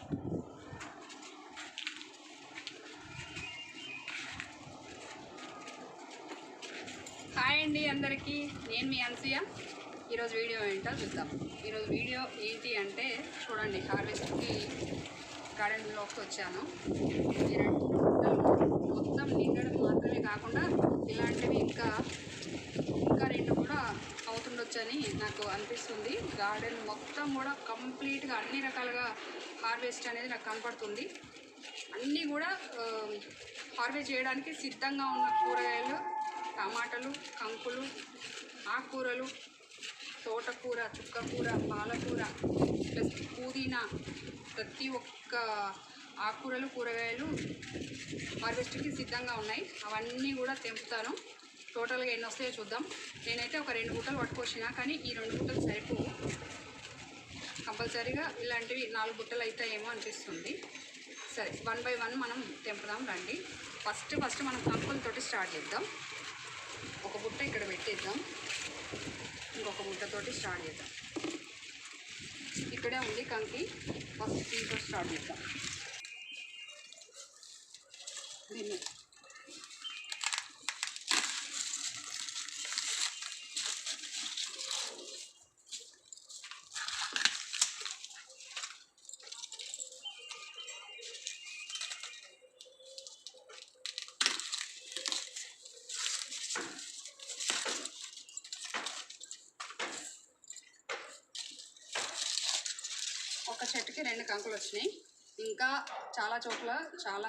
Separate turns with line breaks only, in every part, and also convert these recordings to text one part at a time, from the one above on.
Hi అండి అందరికీ, నేను మీ అనసూయ. ఈరోజు వీడియో ఏంటో చూద్దాం. ఈరోజు వీడియో ఏంటి అంటే చూడండి, హార్వెస్ట్కి గార్డెన్లోకి వచ్చాను. మొత్తం నిండడం మాత్రమే కాకుండా ఇలాంటివి ఇంకా రెండు కూడా అవుతుండొచ్చని నాకు అనిపిస్తుంది. గార్డెన్ మొత్తం కూడా కంప్లీట్గా అన్ని రకాలుగా హార్వెస్ట్ అనేది నాకు కనపడుతుంది. అన్నీ కూడా హార్వెస్ట్ చేయడానికి సిద్ధంగా ఉన్న కూరగాయలు, టమాటాలు, కంకులు, ఆకుకూరలు, తోటకూర, చుక్కకూర, పాలకూర, ప్లస్ పుదీనా, ప్రతి ఒక్క ఆకుకూరలు, కూరగాయలు హార్వెస్ట్కి సిద్ధంగా ఉన్నాయి. అవన్నీ కూడా తెంపుతాను. టోటల్గా ఎన్ని వస్తాయో చూద్దాం. నేనైతే ఒక 2 బుట్టలు పట్టుకొచ్చినా, కానీ ఈ 2 బుట్టలు సరిపోవు. కంపల్సరీగా ఇలాంటివి 4 బుట్టలు అవుతాయేమో అనిపిస్తుంది. సరే, 1 బై 1 మనం తెంపుదాం రండి. ఫస్ట్ మనం కంకులతోటి స్టార్ట్ చేద్దాం. ఒక బుట్ట ఇక్కడ పెట్టేద్దాం, ఇంకొక బుట్టతోటి స్టార్ట్ చేద్దాం. ఇక్కడే ఉంది కంకి, ఫస్ట్ దీంతో స్టార్ట్ చేద్దాం. దీన్ని ఒక చెట్టుకి 2 కంకులు వచ్చినాయి. ఇంకా చాలా చోట్ల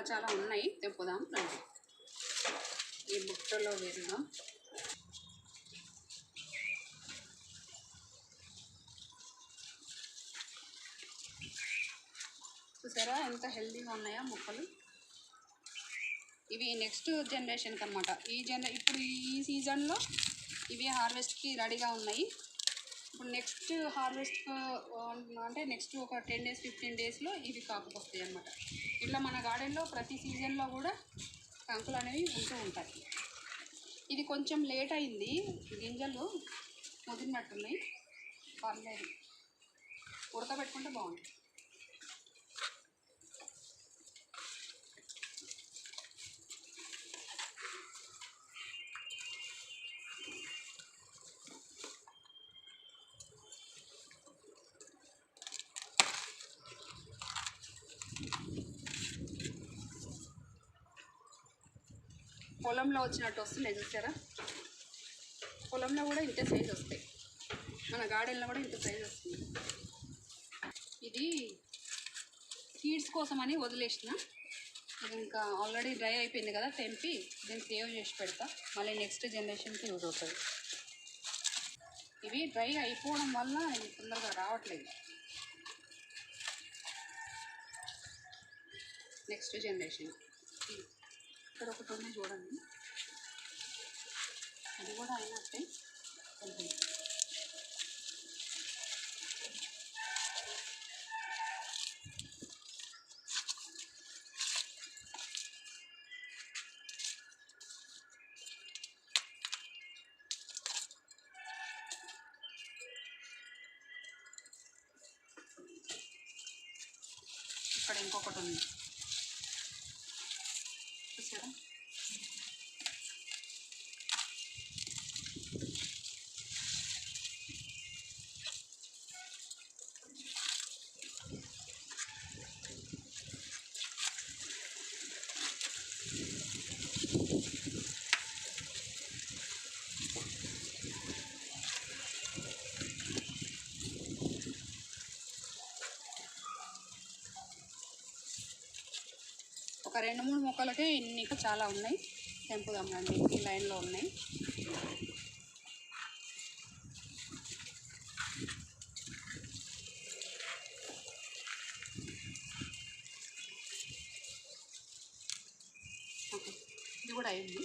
చాలా ఉన్నాయి. తెంపుదాం రండి. ఈ బుట్టలో వేద్దాం. చూసారా ఎంత హెల్తీగా ఉన్నాయో మొక్కలు. ఇవి నెక్స్ట్ జనరేషన్కి అనమాట. ఇప్పుడు ఈ సీజన్లో ఇవి హార్వెస్ట్కి రెడీగా ఉన్నాయి. ఇప్పుడు నెక్స్ట్ హార్వెస్ట్ అంటే నెక్స్ట్ ఒక 10 days 15 daysలో ఇవి కాపుకొస్తాయి అన్నమాట. ఇట్లా మన గార్డెన్లో ప్రతి సీజన్లో కూడా కంకులు అనేవి ఉంటూ ఉంటాయి. ఇది కొంచెం లేట్ అయింది, గింజలు ముదిరినట్టున్నాయి. పర్లేదు, ఉడకబెట్టుకుంటే బాగుంటుంది. పొలంలో వచ్చినట్టు వస్తున్నాయి చూసారా. పొలంలో కూడా ఇంత సైజు వస్తాయి, మన గార్డెన్లో కూడా ఇంత సైజు వస్తుంది. ఇది సీడ్స్ కోసమని వదిలేసిన. ఇది ఇంకా ఆల్రెడీ డ్రై అయిపోయింది కదా, తెంపి దీన్ని సేవ్ చేసి పెడతా. మళ్ళీ నెక్స్ట్ జనరేషన్కి యూజ్ అవుతుంది. ఇవి డ్రై అయిపోవడం వల్ల ఇవి తొందరగా రావట్లేదు. నెక్స్ట్ జనరేషన్ ఇక్కడ ఒకటి ఉంది చూడండి, అది కూడా అయినట్టే. ఇక్కడ ఇంకొకటి ఉంది చూసారా. ఒక 2-3 మొక్కలకే ఇన్ని చాలా ఉన్నాయి. తెంపుదాం రండి. ఈ లైన్లో ఉన్నాయి. ఓకే, ఇది కూడా అయింది.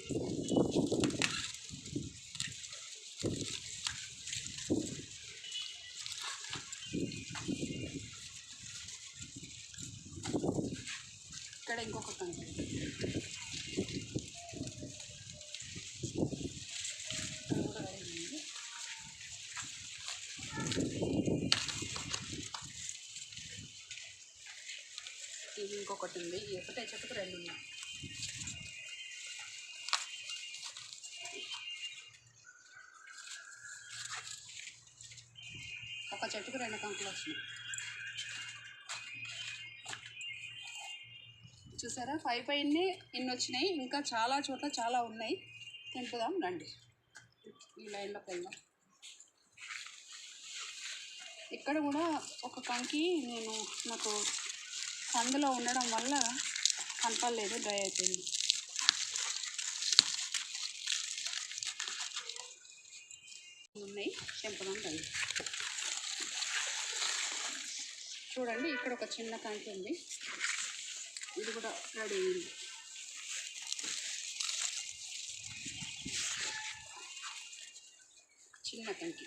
ఇక్కడ ఇంకొకటి ఉంది. ఇంకొకటి ఉంది. ఈ ఒకటే చెట్టుకు 2 ఉన్నాయి. ఒక చెట్టుకు 2 కంకులు వచ్చినాయి. చూసారా, పైనే ఇన్ని వచ్చినాయి. ఇంకా చాలా చోట్ల చాలా ఉన్నాయి. తెంపుదాం రండి. ఈ లైన్లోకి వెళ్దాం. ఇక్కడ కూడా ఒక కంకి నాకు సందులో ఉండడం వల్ల కనపడలేదు, డ్రై అయిపోయింది. ఉన్నాయి, తెంపుదాం రండి. చూడండి, ఇక్కడ ఒక చిన్న కంకి ఉంది. ఇది కూడా రెడీ అయింది. చిన్న కంకి.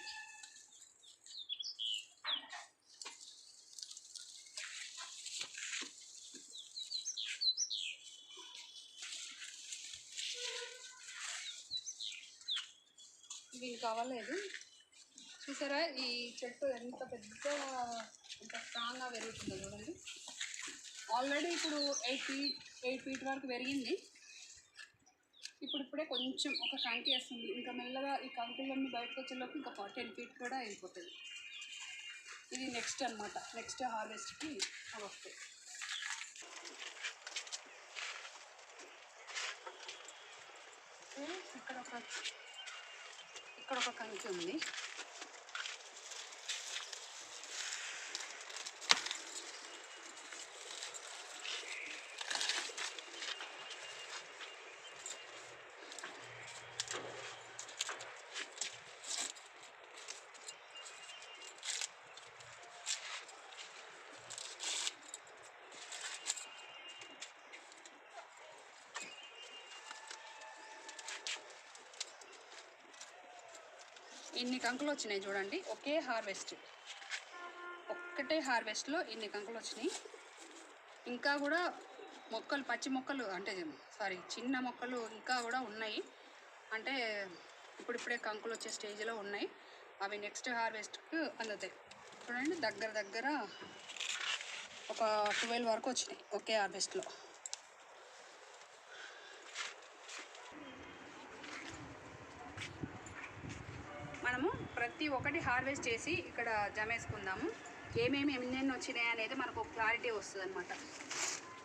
ఇవి కావలేదు. చూసారా, ఈ చెట్టు ఎంత స్ట్రాంగ్గా పెరుగుతుందో చూడండి. ఆల్రెడీ ఇప్పుడు 8 ఫీట్ వరకు పెరిగింది. ఇప్పుడే కొంచెం ఒక కంకి వేస్తుంది. ఇంకా మెల్లగా ఈ కంకులన్నీ బయటకు వచ్చేలోపు ఇంకా 10 ఫీట్ కూడా అయిపోతుంది. ఇది నెక్స్ట్ అనమాట. నెక్స్ట్ హార్వెస్ట్కి అవి వస్తాయి. ఇక్కడ ఒక కంకి ఉంది. ఇన్ని కంకులు వచ్చినాయి చూడండి. ఒక్కటే హార్వెస్ట్లో ఇన్ని కంకులు వచ్చినాయి. ఇంకా కూడా మొక్కలు, పచ్చి మొక్కలు అంటే చిన్న మొక్కలు ఇంకా కూడా ఉన్నాయి. అంటే ఇప్పుడిప్పుడే కంకులు వచ్చే స్టేజ్లో ఉన్నాయి. అవి నెక్స్ట్ హార్వెస్ట్కి అందుతాయి. చూడండి, దగ్గర ఒక 12 వరకు వచ్చినాయి ఒకే హార్వెస్ట్లో. మనము ప్రతి ఒక్కటి హార్వెస్ట్ చేసి ఇక్కడ జమేసుకుందాము. ఎన్నెన్ని వచ్చినాయి అనేది మనకు ఒక క్లారిటీ వస్తుంది అనమాట.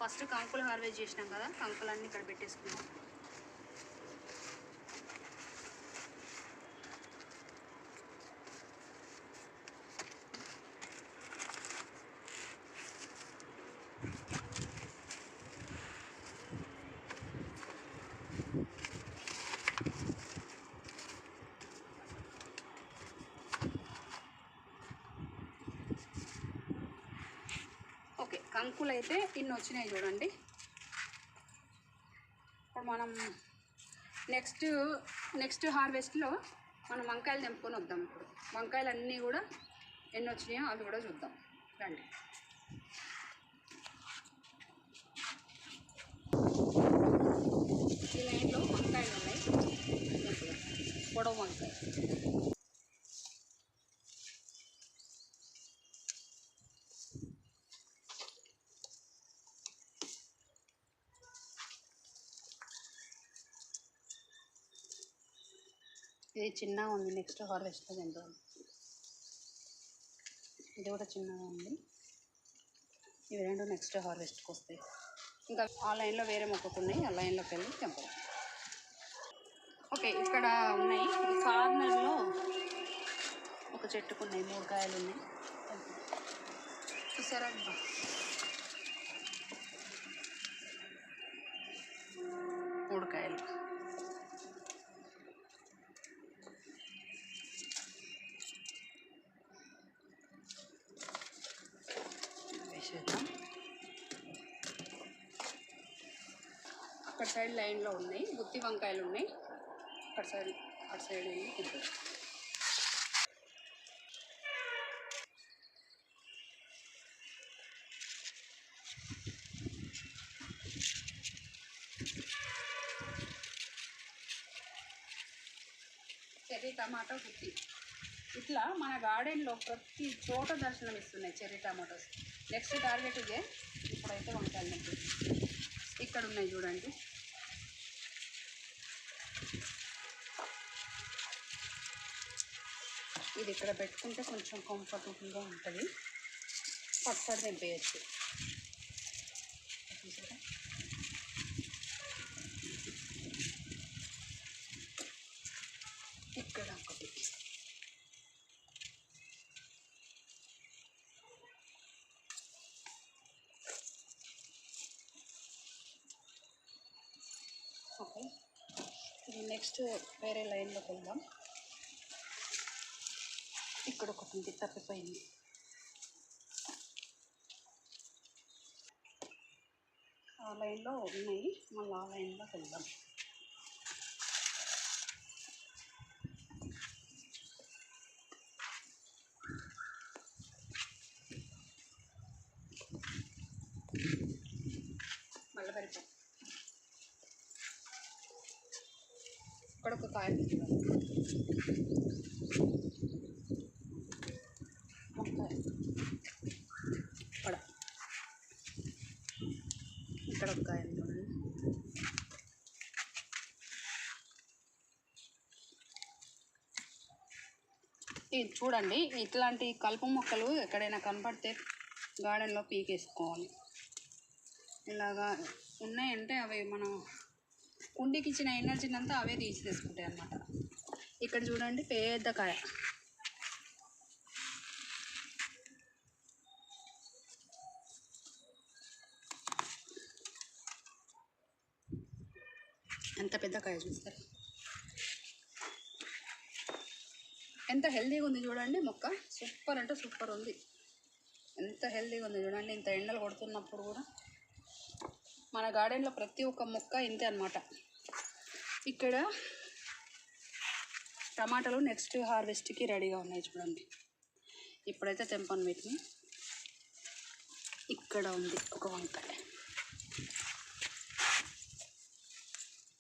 ఫస్ట్ కంకులు హార్వెస్ట్ చేసినాం కదా, కంకులన్నీ ఇక్కడ పెట్టేసుకుందాం. కంకులు అయితే ఇన్ని వచ్చినాయి చూడండి. ఇప్పుడు మనం నెక్స్ట్ హార్వెస్ట్లో మనం వంకాయలు తెంపుకొని వద్దాం. ఇప్పుడు వంకాయలు అన్నీ కూడా ఎన్ని వచ్చినాయో అవి కూడా చూద్దాం రండి. ఈ లైన్లో వంకాయలు ఉన్నాయి, పొడవు వంకాయ. ఇది చిన్నగా ఉంది, నెక్స్ట్ హార్వెస్ట్లో తింటాం. ఇది కూడా చిన్నగా ఉంది. ఇవి 2 నెక్స్ట్ హార్వెస్ట్కి వస్తాయి. ఇంకా ఆ లైన్లో వేరే మొక్కకు ఉన్నాయి, ఆ లైన్లోకి వెళ్ళి తెంపాలి. ఓకే, ఇక్కడ ఉన్నాయి. ఈ కార్నర్లో ఒక చెట్టుకు ఉన్నాయి, 3 కాయలు ఉన్నాయి. చూసారా, 3 కాయలు. అక్కడ సైడ్ లైన్లో ఉన్నాయి, గుత్తి వంకాయలు ఉన్నాయి. అటు సైడ్ వెళ్ళి తింటారు. చెర్రీ టమాటో గుత్తి. ఇట్లా మన గార్డెన్లో ప్రతి చోట దర్శనం ఇస్తున్నాయి చెర్రీ టమాటోస్. నెక్స్ట్ టార్గెట్ ఇదే. ఇప్పుడైతే వంకాయలు నుంచి ఇక్కడ ఉన్నాయి చూడండి. ఇది ఇక్కడ పెట్టుకుంటే కొంచెం కంఫర్టబుల్గా ఉంటుంది. పచ్చడి తెంపేయచ్చు. ఇక్కడ ఒకటి. ఓకే, ఇది నెక్స్ట్ వేరే లైన్లోకి వెళ్దాం. ఇక్కడ ఒకటి ఉంది, తప్పిపోయింది. ఆ లైన్లో ఉన్నాయి, మళ్ళీ ఆ లైన్లోకి వెళ్దాం. మళ్ళీ పరిపాలి. ఇక్కడ ఒక కాయ వంకాయ. ఇక్కడ ఒక కాయ చూడండి. ఇది చూడండి, ఇట్లాంటి కలుపు మొక్కలు ఎక్కడైనా కనపడితే గార్డెన్లో పీకేసుకోవాలి. ఇలాగా ఉన్నాయంటే అవి మనం కుండీకి ఇచ్చిన ఎనర్జీని అంతా అవే తీసుకుంటాయి అన్నమాట. ఇక్కడ చూడండి పెద్ద కాయ. ఎంత పెద్ద కాయ చూస్తారు, ఎంత హెల్తీగా ఉంది చూడండి. మొక్క సూపర్ అంటే సూపర్ ఉంది. ఎంత హెల్తీగా ఉంది చూడండి. ఇంత ఎండలు కొడుతున్నప్పుడు కూడా మన గార్డెన్లో ప్రతి ఒక్క మొక్క ఇంతే అన్నమాట. ఇక్కడ టమాటాలు నెక్స్ట్ హార్వెస్ట్కి రెడీగా ఉన్నాయి చూడండి. ఇప్పుడైతే తెంపను వీటిని. ఇక్కడ ఉంది ఒక వంకాయ,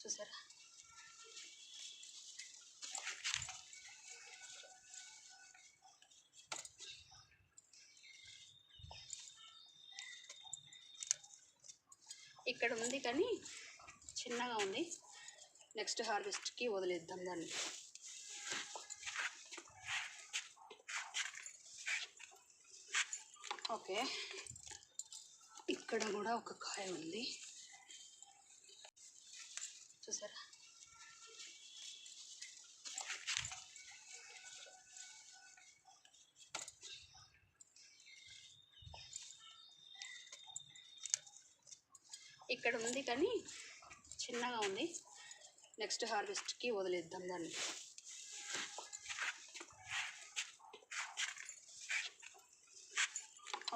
చూసారా. ఇక్కడ ఉంది కానీ చిన్నగా ఉంది. నెక్స్ట్ హార్వెస్ట్కి వదిలేద్దాం దాన్ని. ఓకే, ఇక్కడ కూడా ఒక కాయ ఉంది చూసారా. ఇక్కడ ఉంది కానీ చిన్నగా ఉంది. నెక్స్ట్ హార్వెస్ట్కి వదిలేద్దాం దాన్ని.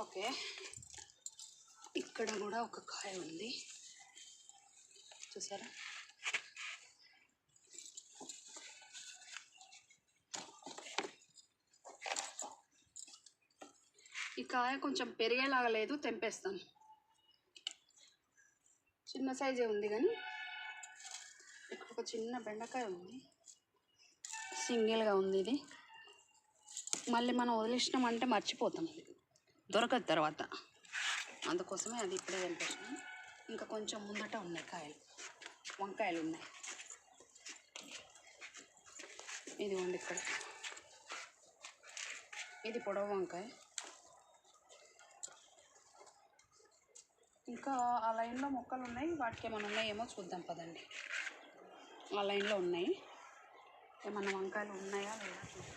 ఓకే, ఇక్కడ కూడా ఒక కాయ ఉంది చూసారా. ఈ కాయ కొంచెం పెరిగేలాగా లేదు, తెంపేస్తాను. చిన్న సైజే ఉంది కానీ ఇక్కడ ఒక చిన్న బెండకాయ ఉంది, సింగిల్గా ఉంది. ఇది మళ్ళీ మనం వదిలేసినామంటే మర్చిపోతాం, దొరకదు తర్వాత. అందుకోసమే అది ఇప్పుడే తెంపేసినాం. ఇంకా కొంచెం ముందట ఉన్నాయి కాయలు, వంకాయలు ఉన్నాయి. ఇది ఉంది ఇక్కడ, ఇది పొడవు వంకాయ. ఇంకా ఆ లైన్లో మొక్కలు ఉన్నాయి, వాటికి ఏమైనా ఉన్నాయేమో చూద్దాం పదండి. ఆ లైన్లో ఉన్నాయి, ఏమన్నా వంకాయలు ఉన్నాయా లేదా చూద్దాం.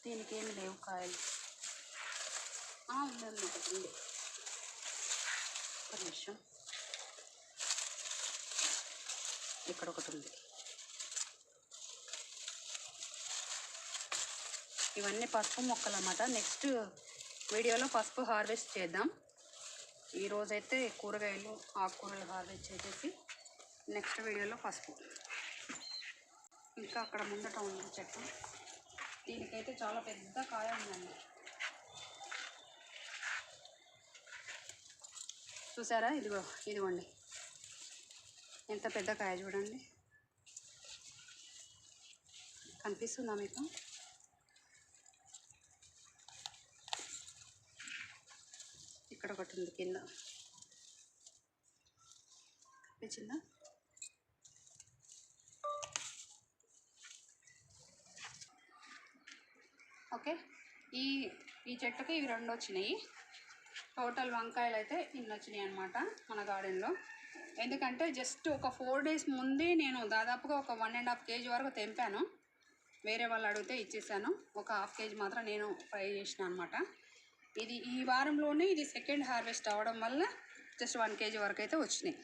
దీనికి ఏమి లేవు కాయలు. ఉంది ఒకటి ఉంది, ఒక నిమిషం. ఇక్కడ ఒకటి ఉంది. ఇవన్నీ పసుపు మొక్కలు అన్నమాట. నెక్స్ట్ వీడియోలో పసుపు హార్వెస్ట్ చేద్దాం. ఈరోజైతే కూరగాయలు ఆకుకూరలు హార్వెస్ట్ చేసేసి నెక్స్ట్ వీడియోలో పసుపు. ఇంకా అక్కడ ముందట ఉంది చెట్టు, దీనికైతే చాలా పెద్ద కాయ ఉందండి. చూసారా? ఇదిగోండి ఎంత పెద్ద కాయ చూడండి, కనిపిస్తుందా మీకు? ఇక్కడ ఒకటి ఉంది కింద, కనిపించిందా? ఓకే, ఈ చెట్టుకి ఇవి 2 వచ్చినాయి. టోటల్ వంకాయలు అయితే ఇన్ని వచ్చినాయి అనమాట మన గార్డెన్లో. ఎందుకంటే జస్ట్ ఒక 4 days ముందే నేను దాదాపుగా ఒక 1.5 kg వరకు తెంపాను. వేరే వాళ్ళు అడిగితే ఇచ్చేసాను. ఒక 1/2 kg మాత్రం నేను ఫ్రై చేసిన అనమాట. ఇది ఈ వారంలోనే ఇది సెకండ్ హార్వెస్ట్ అవ్వడం వల్ల జస్ట్ 1 kg వరకు అయితే వచ్చినాయి.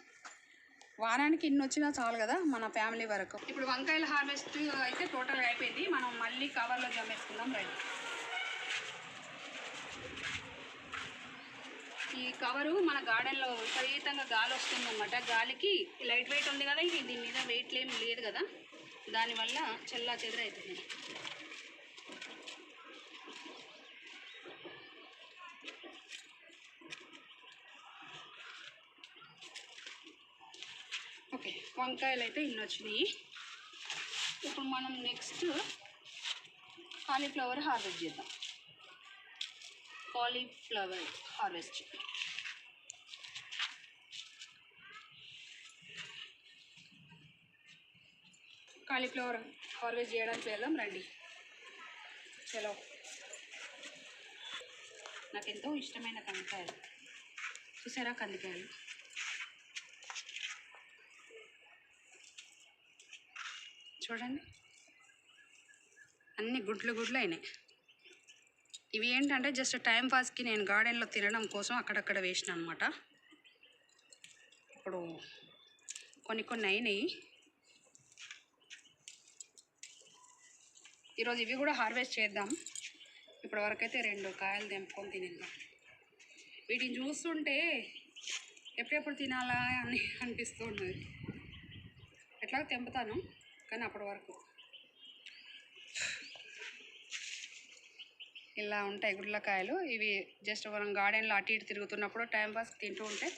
వారానికి ఇన్ని వచ్చినా చాలు కదా మన ఫ్యామిలీ వరకు. ఇప్పుడు వంకాయల హార్వెస్ట్ అయితే టోటల్గా అయిపోయింది. మనం మళ్ళీ కవర్లో జమ్మేసుకుందాం రండి. ఈ కవరు మన గార్డెన్లో విపరీతంగా గాలి వస్తుంది అన్నమాట. గాలికి లైట్ వెయిట్ ఉంది కదా, ఇది దీని మీద వెయిట్ ఏమి లేదు కదా, దానివల్ల చెల్లా చెదరవుతుంది. ఓకే, వంకాయలు అయితే ఇన్ని వచ్చినాయి. ఇప్పుడు మనం నెక్స్ట్ కాలీఫ్లవర్ హార్వెస్ట్ చేద్దాం. కాలీఫ్లవర్ హార్వెస్ట్ చేయడానికి వెళ్దాం రండి. చలో, నాకు ఎంతో ఇష్టమైన కందికాయలు చూసారా? కందికాయలు చూడండి, అన్ని గుడ్లు అయినాయి. ఇవి ఏంటంటే జస్ట్ టైం పాస్కి నేను గార్డెన్లో తినడం కోసం అక్కడక్కడ వేసిన అనమాట. ఇప్పుడు కొన్ని అయినాయి. ఈరోజు ఇవి కూడా హార్వెస్ట్ చేద్దాం. ఇప్పటి వరకైతే 2 కాయలు తెంపుకొని తినేద్దాం. వీటిని చూస్తుంటే ఎప్పుడెప్పుడు తినాలా అని అనిపిస్తూ ఉన్నది. ఎట్లాగో తెంపుతాను, కానీ అప్పటి వరకు ఇలా ఉంటాయి గుడ్లకాయలు. ఇవి జస్ట్ మనం గార్డెన్లో అటు ఇటు తిరుగుతున్నప్పుడు టైంపాస్ తింటూ ఉంటే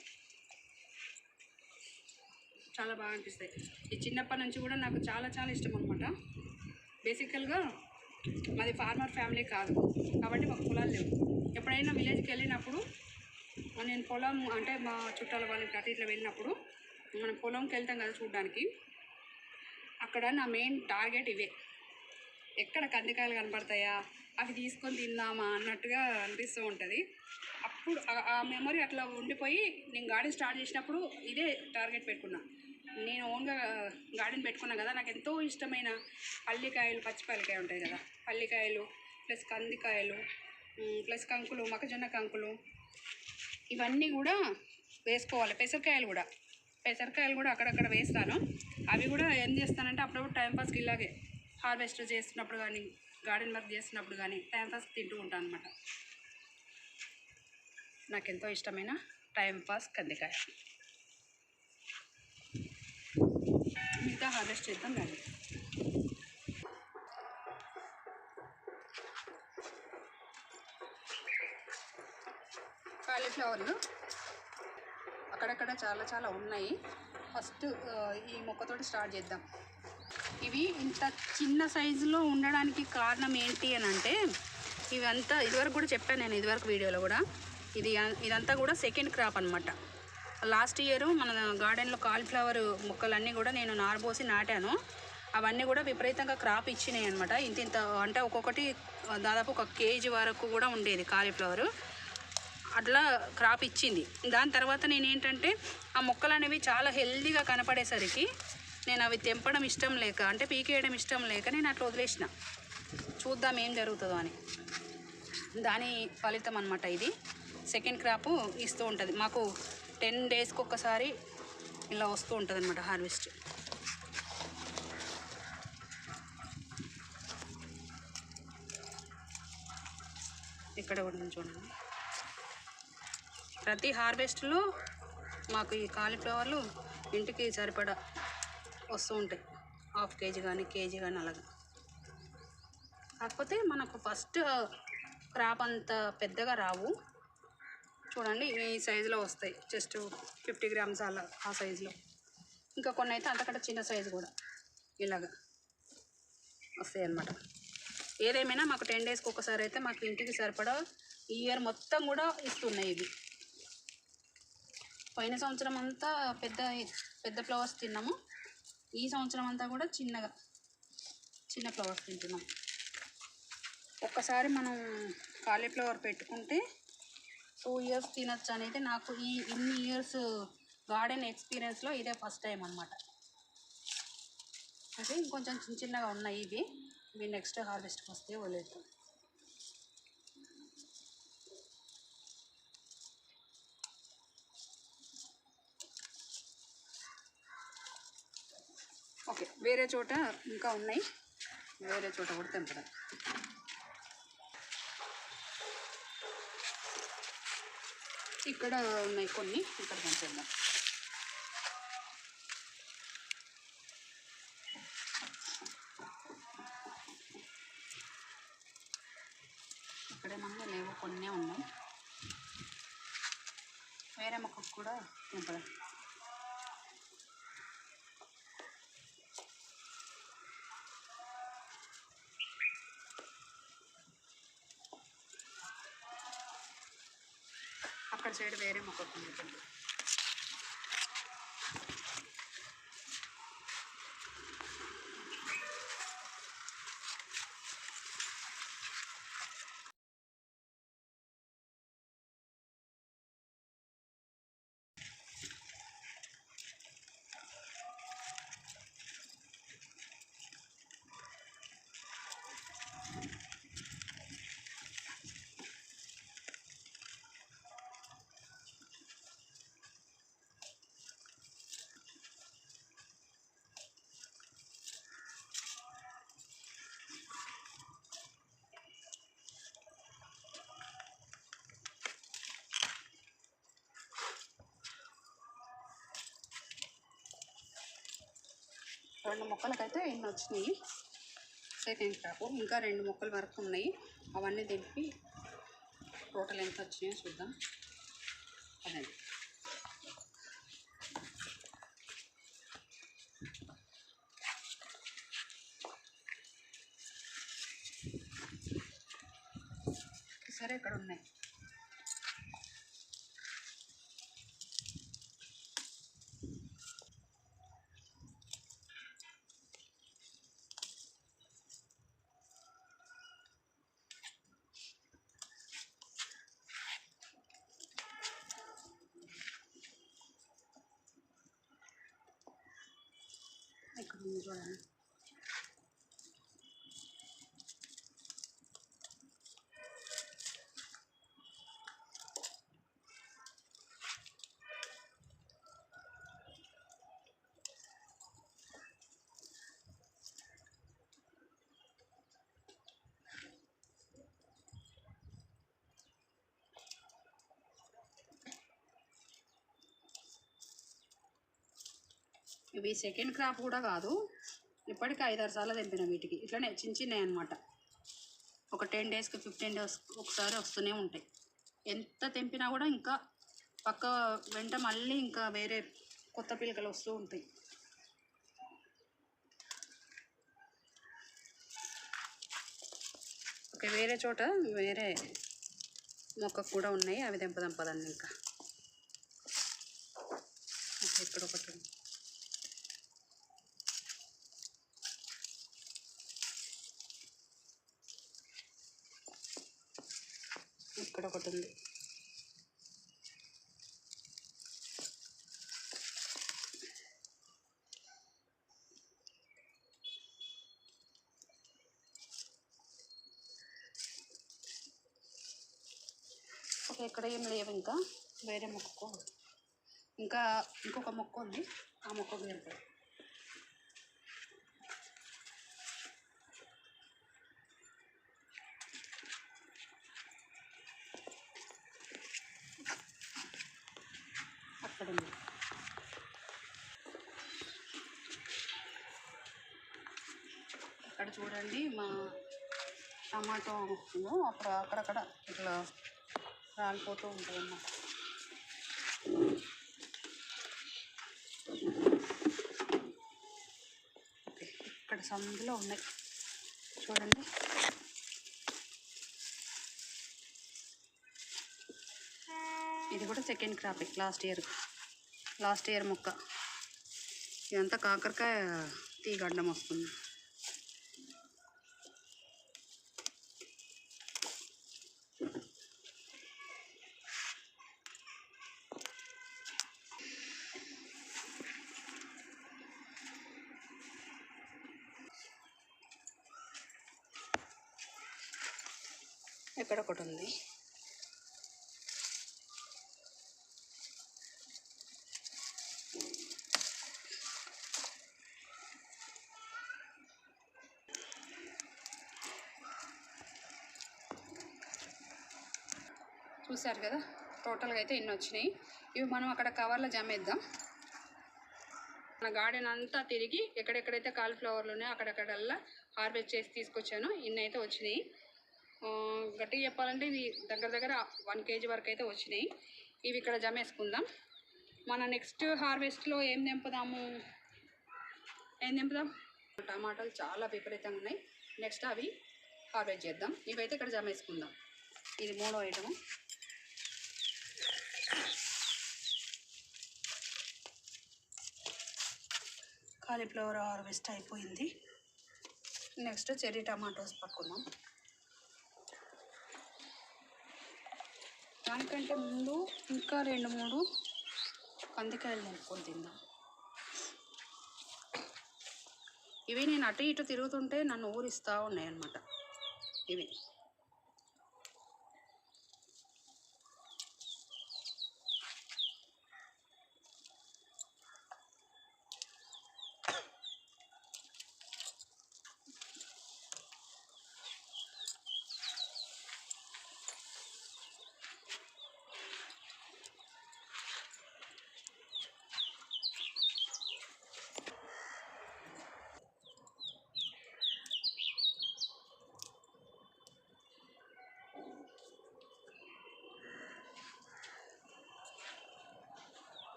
చాలా బాగా అనిపిస్తాయి. ఈ చిన్నప్పటి నుంచి కూడా నాకు చాలా ఇష్టం అనమాట. బేసికల్గా మాది ఫార్మర్ ఫ్యామిలీ కాదు కాబట్టి మాకు పొలాలు లేవు. ఎప్పుడైనా విలేజ్కి వెళ్ళినప్పుడు నేను పొలం అంటే మా చుట్టాల వాళ్ళకి అటు ఇట్లా వెళ్ళినప్పుడు మనం పొలంకి వెళ్తాం కదా చూడడానికి, అక్కడ నా మెయిన్ టార్గెట్ ఇవే. ఎక్కడ కందికాయలు కనపడతాయా అవి తీసుకొని తిందామా అన్నట్టుగా అనిపిస్తూ ఉంటుంది. అప్పుడు ఆ మెమొరీ అట్లా ఉండిపోయి నేను గార్డెన్ స్టార్ట్ చేసినప్పుడు ఇదే టార్గెట్ పెట్టుకున్నా. నేను ఓన్గా గార్డెన్ పెట్టుకున్నా కదా, నాకు ఎంతో ఇష్టమైన పల్లికాయలు, పచ్చిపల్లికాయ ఉంటాయి కదా, పల్లికాయలు ప్లస్ కందికాయలు ప్లస్ కంకులు, మొక్కజొన్న కంకులు ఇవన్నీ కూడా వేసుకోవాలి. పెసరకాయలు కూడా అక్కడక్కడ వేస్తాను. అవి కూడా ఏం చేస్తానంటే అప్పుడప్పుడు టైంపాస్కి ఇలాగే హార్వెస్ట్ చేస్తున్నప్పుడు కానీ గార్డెన్ వర్క్ చేస్తున్నప్పుడు కానీ టైంపాస్ తింటూ ఉంటాను అనమాట. నాకెంతో ఇష్టమైన టైంపాస్ కందికాయ. మిగతా హార్వెస్ట్ చేద్దాం రండి. కాలీఫ్లవర్లు అక్కడక్కడ చాలా ఉన్నాయి. ఫస్ట్ ఈ మొక్కతోటి స్టార్ట్ చేద్దాం. ఇవి ఇంత చిన్న సైజులో ఉండడానికి కారణం ఏంటి అని అంటే, ఇవంతా ఇదివరకు కూడా చెప్పాను నేను, ఇదివరకు వీడియోలో కూడా, ఇదంతా కూడా సెకండ్ క్రాప్ అనమాట. లాస్ట్ ఇయర్ మన గార్డెన్లో కాలీఫ్లవర్ మొక్కలన్నీ కూడా నేను నారబోసి నాటాను. అవన్నీ కూడా విపరీతంగా క్రాప్ ఇచ్చినాయి అనమాట. ఇంత అంటే ఒక్కొక్కటి దాదాపు 1 kg వరకు కూడా ఉండేది కాలీఫ్లవర్. అట్లా క్రాప్ ఇచ్చింది. దాని తర్వాత నేను ఏంటంటే ఆ మొక్కలు అనేవి చాలా హెల్దీగా కనపడేసరికి నేను అవి తెంపడం ఇష్టం లేక, అంటే పీకేయడం ఇష్టం లేక నేను అట్లా వదిలేసిన, చూద్దాం ఏం జరుగుతుందో అని. దాని ఫలితం అనమాట ఇది. సెకండ్ క్రాప్ ఇస్తూ ఉంటుంది మాకు. 10 daysకి ఒక్కసారి ఇలా వస్తూ ఉంటుంది అనమాట హార్వెస్ట్. ఇక్కడ కూడా చూడండి, ప్రతి హార్వెస్ట్లో మాకు ఈ కాలీఫ్లవర్లు ఇంటికి సరిపడా వస్తూ ఉంటాయి. 1/2 kg కానీ kg కానీ అలాగా. కాకపోతే మనకు ఫస్ట్ క్రాప్ అంత పెద్దగా రావు. చూడండి ఈ సైజులో వస్తాయి, జస్ట్ 50 గ్రామ్స్ అలా ఆ సైజులో. ఇంకా కొన్ని అయితే అంతకంటే చిన్న సైజు కూడా ఇలాగా వస్తాయి అన్నమాట. ఏదేమైనా మాకు 10 డేస్కి ఒకసారి అయితే మాకు ఇంటికి సరిపడా ఈ ఇయర్ మొత్తం కూడా ఇస్తున్నాయి ఇవి. పోయిన సంవత్సరం అంతా పెద్ద పెద్ద ఫ్లవర్స్ తిన్నాము, ఈ సంవత్సరం అంతా కూడా చిన్న ఫ్లవర్స్ తింటున్నాం. ఒక్కసారి మనం కాలీఫ్లవర్ పెట్టుకుంటే 2 ఇయర్స్ తినచ్చు అనేది నాకు ఇన్ని ఇయర్స్ గార్డెన్ ఎక్స్పీరియన్స్లో ఇదే ఫస్ట్ టైం అన్నమాట. అయితే ఇంకొంచెం చిన్నగా ఉన్నాయి ఇవి నెక్స్ట్ హార్వెస్ట్కి వస్తే వదిలేద్దాం. ఓకే, వేరే చోట ఇంకా ఉన్నాయి, వేరే చోట కూడా తెంపడం. ఇక్కడ ఉన్నాయి కొన్ని, ఇక్కడ తెంపేద్దాం. ఇక్కడేమన్నా లేవు, కొన్నే ఉన్నాయి. వేరే మొక్కకు కూడా తెంపడం. అక్కడ సైడ్ వేరే మొక్కకు తెంపండి. రెండు మొక్కలకైతే ఇన్ని వచ్చినాయి సెకండ్ క్రాప్. ఇంకా 2 మొక్కల వరకు ఉన్నాయి, అవన్నీ తెంపి టోటల్ ఎంత వచ్చినాయో చూద్దాం. అదే సరే, ఇక్కడ ఉన్నాయి. ఇక్కడ ఉంది చూడండి. ఇవి సెకండ్ క్రాప్ కూడా కాదు, ఇప్పటికీ 5-6 సార్లు తెంపిన వీటికి. ఇట్లనే చిన్నవి అనమాట. ఒక 10 డేస్కి 15 డేస్ ఒకసారి వస్తూనే ఉంటాయి. ఎంత తెంపినా కూడా ఇంకా పక్క వెంట మళ్ళీ ఇంకా వేరే కొత్త పిలకలు వస్తూ ఉంటాయి. ఓకే, వేరే చోట వేరే మొక్కకు కూడా ఉన్నాయి, అవి తెంపదండి ఇంకా. ఓకే, ఇక్కడ ఒకటి ఉంది. ఇక్కడ ఒకటి ఉంది. ఓకే, ఇక్కడ ఏం లేవు ఇంకా. వేరే మొక్కకు ఇంకా ఇంకొక మొక్క ఉంది, ఆ మొక్కకు వెళ్తాయి. అక్కడ ఉంది. ఇక్కడ చూడండి, మా టమాటో అప్పుడు అక్కడక్కడ ఇట్లా రాలిపోతూ ఉంటుంది అన్నమాట. ఇక్కడ సందులో ఉన్నాయి చూడండి. ఇది కూడా సెకండ్ క్రాప్, లాస్ట్ ఇయర్ మొక్క. ఇదంతా కాకరకాయ తీగడ్డం వస్తుంది. ఎక్కడ ఒకటి ఉంది. చూసారు కదా, టోటల్గా అయితే ఇన్ని వచ్చినాయి. ఇవి మనం అక్కడ కవర్లో జమేద్దాం. మన గార్డెన్ అంతా తిరిగి ఎక్కడెక్కడైతే కాలీఫ్లవర్లు ఉన్నాయో అక్కడక్కడల్లా హార్వెస్ట్ చేసి తీసుకొచ్చాను. ఇన్ని అయితే వచ్చినాయి. గట్టిగా చెప్పాలంటే ఇది దగ్గర 1 kg వరకు అయితే వచ్చినాయి. ఇవి ఇక్కడ జమేసుకుందాం. మన నెక్స్ట్ హార్వెస్ట్లో ఏం తెంపుదాం? టమాటాలు చాలా విపరీతంగా ఉన్నాయి. నెక్స్ట్ అవి హార్వెస్ట్ చేద్దాం. ఇవైతే ఇక్కడ జమేసుకుందాం. ఇది 3వ ఐటము. కాలీఫ్లవర్ హార్వెస్ట్ అయిపోయింది. నెక్స్ట్ చెర్రీ టమాటోస్ పట్టుకుందాం. దానికంటే ముందు ఇంకా 2-3 కందికాయలు నింపుకొని తిందాం. ఇవి నేను అటు ఇటు తిరుగుతుంటే నన్ను ఊరిస్తూ ఉన్నాయి అన్నమాట. ఇవి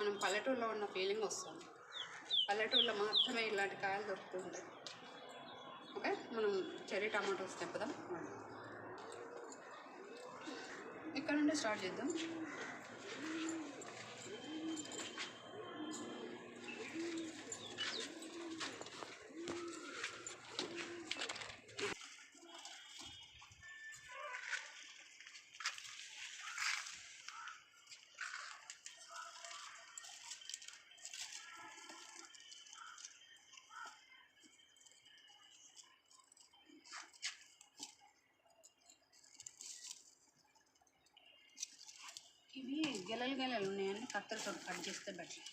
మనం పల్లెటూరులో ఉన్న ఫీలింగ్ వస్తుంది. పల్లెటూరులో మాత్రమే ఇలాంటి కాయలు దొరుకుతుంటాయి. ఓకే, మనం చెర్రీ టమాటోస్ తెంపుదాం. ఇక్కడ నుండి స్టార్ట్ చేద్దాం. ఇవి గెలలు ఉన్నాయని కత్తెరతో కట్ చేస్తే బెటర్.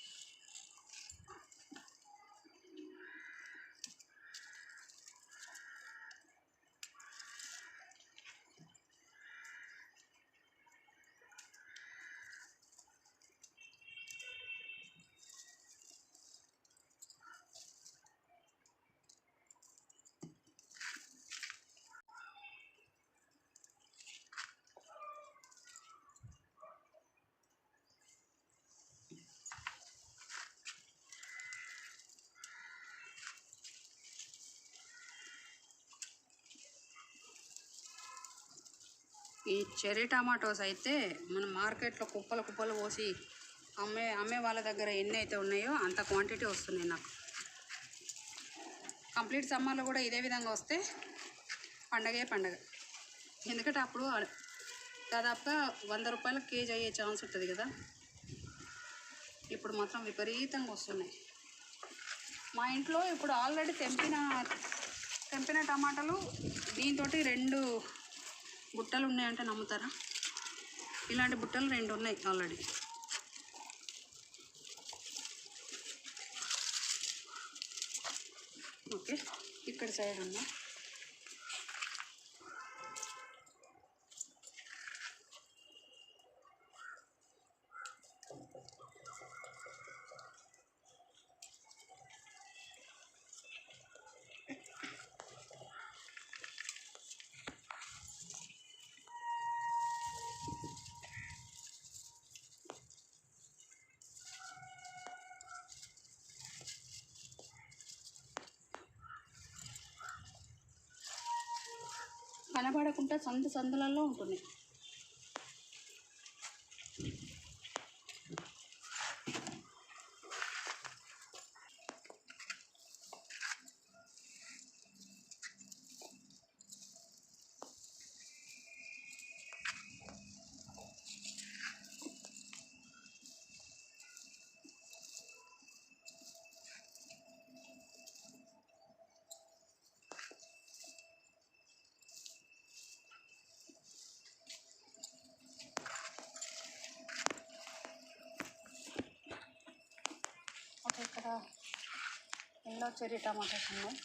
ఈ చెర్రీ టమాటోస్ అయితే మనం మార్కెట్లో కుప్పలు పోసి అమ్మే వాళ్ళ దగ్గర ఎన్ని అయితే ఉన్నాయో అంత క్వాంటిటీ వస్తున్నాయి నాకు. కంప్లీట్ సమ్మర్లో కూడా ఇదే విధంగా వస్తే పండగే పండగ. ఎందుకంటే అప్పుడు దాదాపుగా 100 రూపాయల కేజీ అయ్యే ఛాన్స్ ఉంటుంది కదా. ఇప్పుడు మాత్రం విపరీతంగా వస్తున్నాయి. మా ఇంట్లో ఇప్పుడు ఆల్రెడీ తెంపిన టమాటాలు దీంతో 2 బుట్టలు ఉన్నాయంటే నమ్ముతారా? ఇలాంటి బుట్టలు 2 ఉన్నాయి ఆల్రెడీ. ఓకే, ఇక్కడ సైడ్ ఉన్నా. కనబడకుండా సందులలో ఉంటున్నాయి. ఇక్కడ ఎల్లో చెర్రీ టమాటాస్ ఉన్నాయి.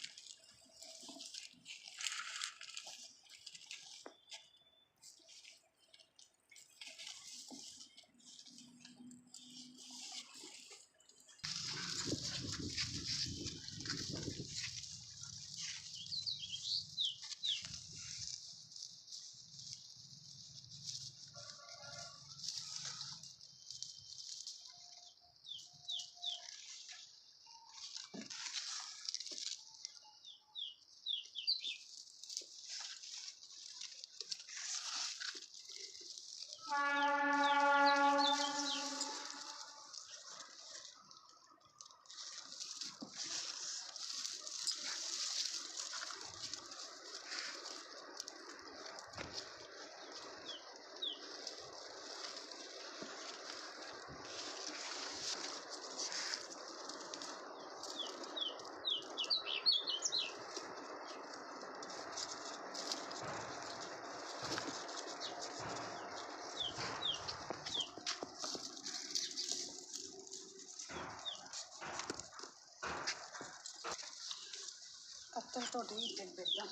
కత్తెరతోటి తెంపేద్దాం.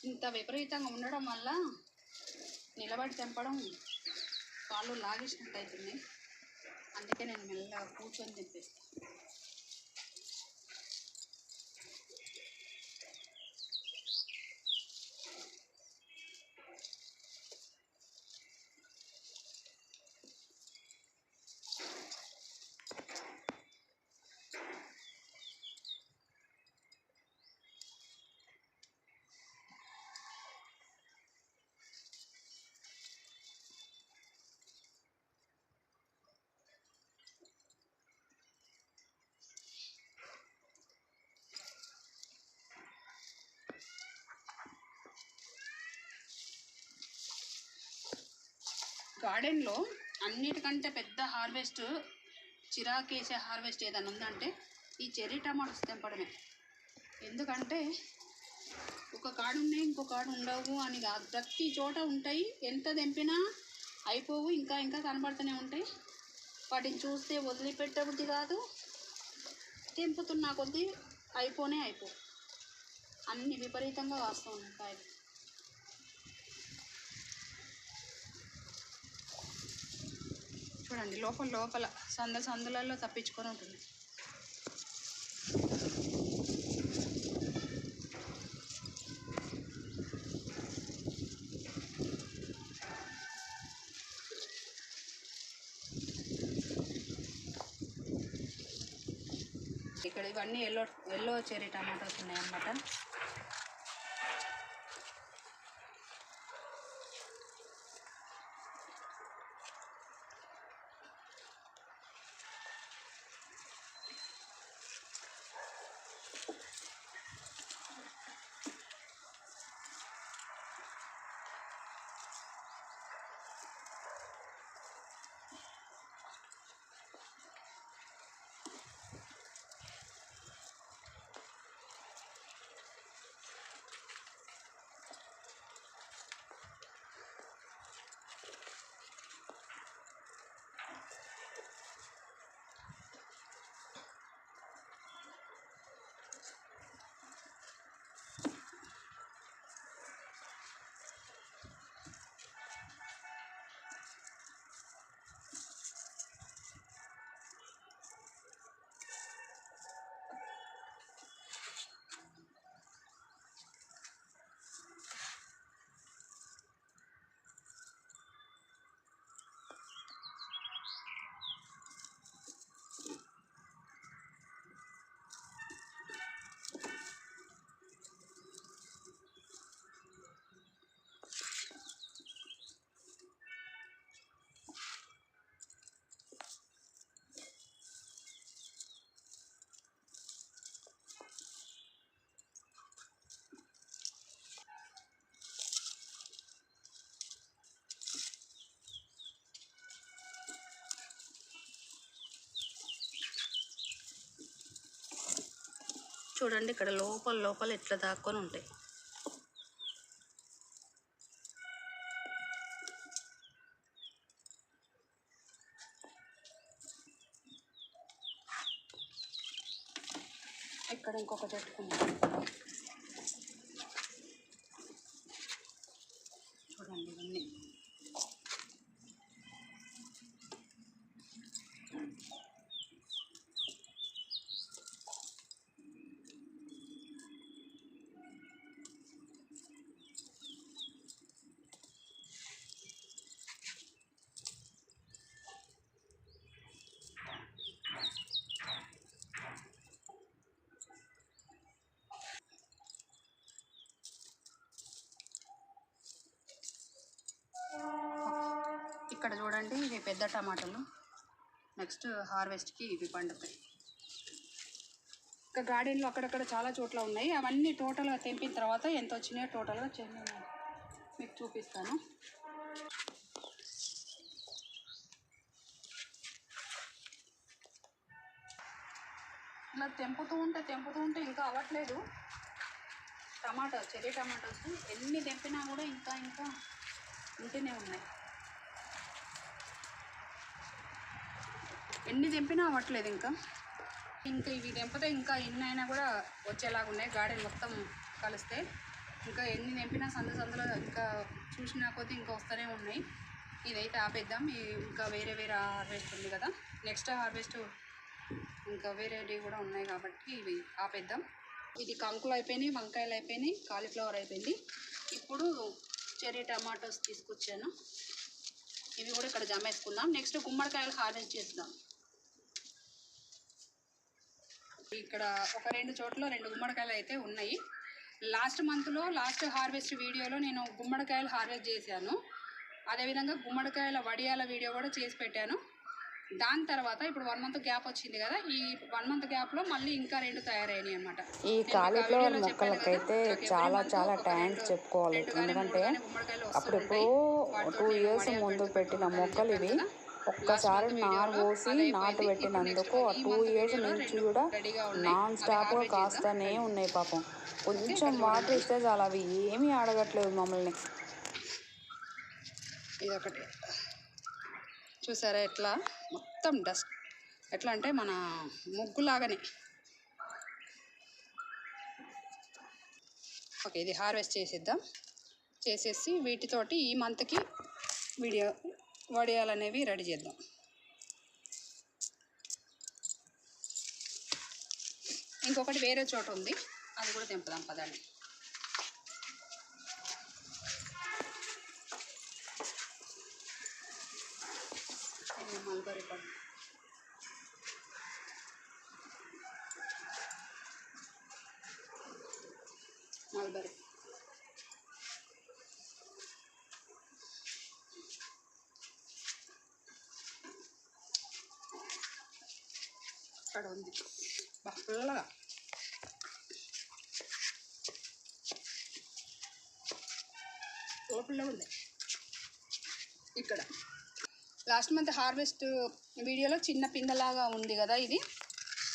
ఇంత విపరీతంగా ఉండడం వల్ల నిలబడి తెంపడం కాళ్ళు లాగేసినట్టు అవుతుంది. అందుకే నేను మెల్లగా కూర్చొని తెంపేస్తాను. గార్డెన్లో అన్నిటికంటే పెద్ద హార్వెస్ట్, చిరాకేసే హార్వెస్ట్ ఏదైనా ఉందంటే ఈ చెర్రీ టమాటాస్ తెంపడమే. ఎందుకంటే ఒక కాడు ఉన్నాయి ఇంకో కాడు ఉండవు అని కాదు, ప్రతి చోట ఉంటాయి. ఎంత తెంపినా అయిపోవు, ఇంకా ఇంకా కనబడుతూనే ఉంటాయి. వాటిని చూస్తే వదిలిపెట్టబుద్ధి కాదు, తెంపుతున్నా కొద్దీ అయిపోనే అయిపో. అన్ని విపరీతంగా కాస్తూ ఉన్నాయి కాయలు. చూడండి లోపల సందులలో తప్పించుకొని ఉంటుంది. ఇక్కడ ఇవన్నీ ఎల్లో చెర్రీ టమాటాస్ ఉన్నాయన్నమాట. చూడండి ఇక్కడ లోపల లోపల ఎట్లా దాక్కొని ఉంటాయి. ఇక్కడ ఇంకొక చెట్టు చూడండి ఇవన్నీ. ఇక్కడ చూడండి ఇవి పెద్ద టమాటాలు. నెక్స్ట్ హార్వెస్ట్కి ఇవి పండుతాయి. ఇంకా గార్డెన్లో అక్కడక్కడ చాలా చోట్ల ఉన్నాయి. అవన్నీ టోటల్గా తెంపిన తర్వాత ఎంత వచ్చినాయో టోటల్గా మీకు చూపిస్తాను. ఇలా తెంపుతూ ఉంటే ఇంకా అవ్వట్లేదు. చెర్రీ టమాటాస్ ఎన్ని తెంపినా కూడా ఇంకా ఉంటూనే ఉన్నాయి. ఎన్ని తెంపినా అవ్వట్లేదు. ఇంకా ఇవి తెంపితే ఇంకా ఎన్ని అయినా కూడా వచ్చేలాగా ఉన్నాయి. గార్డెన్ మొత్తం కలిస్తే ఇంకా ఎన్ని తెంపినా సందులో ఇంకా చూసినా కొద్దీ ఇంకా వస్తూనే ఉన్నాయి. ఇదైతే ఆపేద్దాం. ఇంకా వేరే హార్వెస్ట్ ఉంది కదా, నెక్స్ట్ హార్వెస్ట్ ఇంకా వేరేవి కూడా ఉన్నాయి కాబట్టి ఇవి ఆపేద్దాం. ఇది కంకులు అయిపోయినాయి, వంకాయలు అయిపోయినాయి, కాలీఫ్లవర్ అయిపోయింది. ఇప్పుడు చెర్రీ టమాటోస్ తీసుకొచ్చాను. ఇవి కూడా ఇక్కడ జమ వేసుకుందాం. నెక్స్ట్ గుమ్మడికాయలు హార్వెస్ట్ చేద్దాం. ఇక్కడ ఒక 2 చోట్ల 2 గుమ్మడికాయలు అయితే ఉన్నాయి. లాస్ట్ మంత్లో లాస్ట్ హార్వెస్ట్ వీడియోలో నేను గుమ్మడికాయలు హార్వెస్ట్ చేశాను. అదేవిధంగా గుమ్మడికాయల వడియాల వీడియో కూడా చేసి పెట్టాను. దాని తర్వాత ఇప్పుడు 1 మంత్ గ్యాప్ వచ్చింది కదా, ఈ 1 మంత్ గ్యాప్లో మళ్ళీ ఇంకా 2 తయారైనాయి అన్నమాట.
ఈ కాలీఫ్లవర్ మొక్కలకైతే చాలా థ్యాంక్స్ చెప్పుకోవాలి. ఎందుకంటే అప్పుడెప్పుడో 2 ఇయర్స్ ముందు పెట్టిన మొక్కలు ఇవి. ఒక్కసారి నారు పోసి నాటు పెట్టినందుకు ఆ 2 ఇయర్స్ నుంచి కూడా నాన్ స్టాప్గా కాస్తూనే ఉన్నాయి. పాపం కొంచెం వాటర్ ఇస్తే చాలా, అవి ఏమీ అడగట్లేదు మమ్మల్ని.
ఇదొకటి చూసారా ఎట్లా మొత్తం డస్ట్, ఎట్లా అంటే మన ముగ్గులాగానే. ఓకే, ఇది హార్వెస్ట్ చేసేసి వీటితోటి ఈ మంత్కి వడియాలు అనేవి రెడీ చేద్దాం. ఇంకొకటి వేరే చోట ఉంది, అది కూడా తెంపుదాం పదండి. మల్బరీ పండు ఇక్కడ ఉంది, పుల్లగా. పుల్లగా ఉంది. ఇక్కడ లాస్ట్ మంత్ హార్వెస్ట్ వీడియోలో చిన్న పిందలాగా ఉంది కదా ఇది,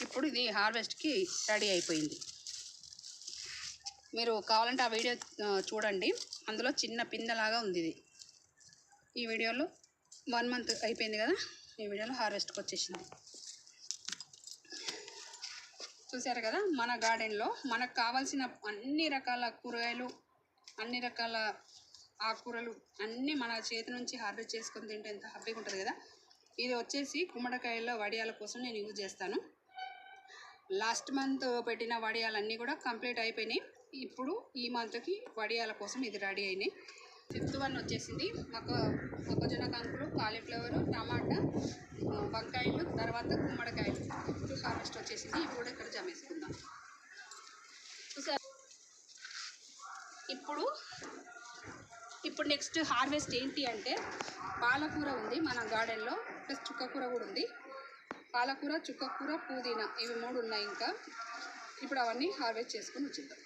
ఇప్పుడు ఇది హార్వెస్ట్కి రెడీ అయిపోయింది. మీరు కావాలంటే ఆ వీడియో చూడండి, అందులో చిన్న పిందలాగా ఉంది ఇది. ఈ వీడియోలో 1 మంత్ అయిపోయింది కదా, ఈ వీడియోలో హార్వెస్ట్కి వచ్చేసింది. చూసారు కదా, మన గార్డెన్లో మనకు కావాల్సిన అన్ని రకాల కూరగాయలు, అన్ని రకాల ఆకుకూరలు అన్నీ మన చేతి నుంచి హార్వెస్ట్ చేసుకొని తింటే ఎంత హ్యాపీగా ఉంటుంది కదా. ఇది వచ్చేసి గుమ్మడికాయల వడియాల కోసం నేను యూజ్ చేస్తాను. లాస్ట్ మంత్ పెట్టిన వడియాలన్నీ కూడా కంప్లీట్ అయిపోయినాయి. ఇప్పుడు ఈ మంత్కి వడియాల కోసం ఇది రెడీ అయినాయి. 5th వన్ వచ్చేసింది. మొక్కజొన్న కంకులు, కాలీఫ్లవరు, టమాటా, వంకాయలు, తర్వాత గుమ్మడికాయలు. ఇప్పుడు హార్వెస్ట్ వచ్చేసింది. ఇవి కూడా ఇక్కడ జమేసుకుందాం. ఇప్పుడు నెక్స్ట్ హార్వెస్ట్ ఏంటి అంటే పాలకూర ఉంది మన గార్డెన్లో, ప్లస్ చుక్కకూర కూడా ఉంది. పాలకూర, చుక్కకూర, పుదీనా, ఇవి 3 ఉన్నాయి. ఇంకా ఇప్పుడు అవన్నీ హార్వెస్ట్ చేసుకొని వచ్చేద్దాం.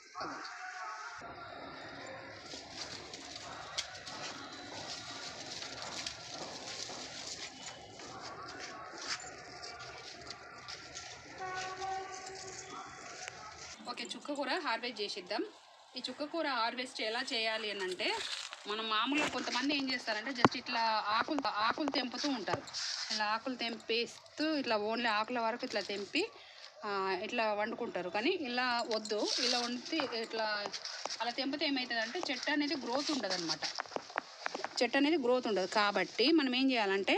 ఓకే, చుక్క కూర హార్వెస్ట్ చేసిద్దాం. ఈ చుక్క కూర హార్వెస్ట్ ఎలా చేయాలి అని అంటే, మనం మామూలుగా కొంతమంది ఏం చేస్తారంటే జస్ట్ ఇట్లా ఆకులు తెంపుతూ ఉంటారు. ఇలా ఆకులు తెంపేస్తూ ఇట్లా ఓన్లీ ఆకుల వరకు ఇట్లా తెంపి ఇట్లా వండుకుంటారు. కానీ ఇలా వద్దు. ఇలా వండి ఇట్లా అలా తెంపితే ఏమవుతుందంటే చెట్టు అనేది గ్రోత్ ఉండదు. కాబట్టి మనం ఏం చేయాలంటే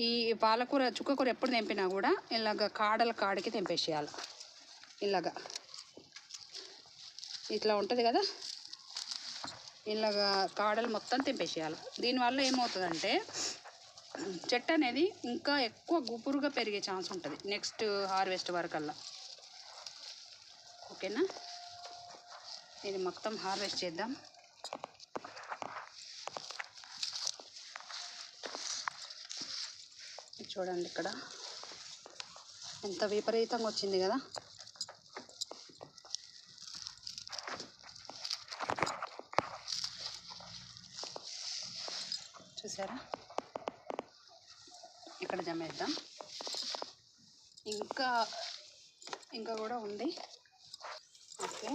ఈ పాలకూర చుక్కకూర ఎప్పుడు తెంపినా కూడా ఇలాగ కాడికి తెంపేసేయాలి. ఇలాగా ఇట్లా ఉంటుంది కదా, ఇలాగా కాడలు మొత్తం తెంపేసేయాలి. దీనివల్ల ఏమవుతుందంటే చెట్టు అనేది ఇంకా ఎక్కువ గుబురుగా పెరిగే ఛాన్స్ ఉంటుంది నెక్స్ట్ హార్వెస్ట్ వరకల్లా. ఓకేనా, ఇది మొత్తం హార్వెస్ట్ చేద్దాం. చూడండి ఇక్కడ ఎంత విపరీతంగా వచ్చింది కదా. చూసారా, ఇక్కడ జమేద్దాం. ఇంకా కూడా ఉంది. ఓకే,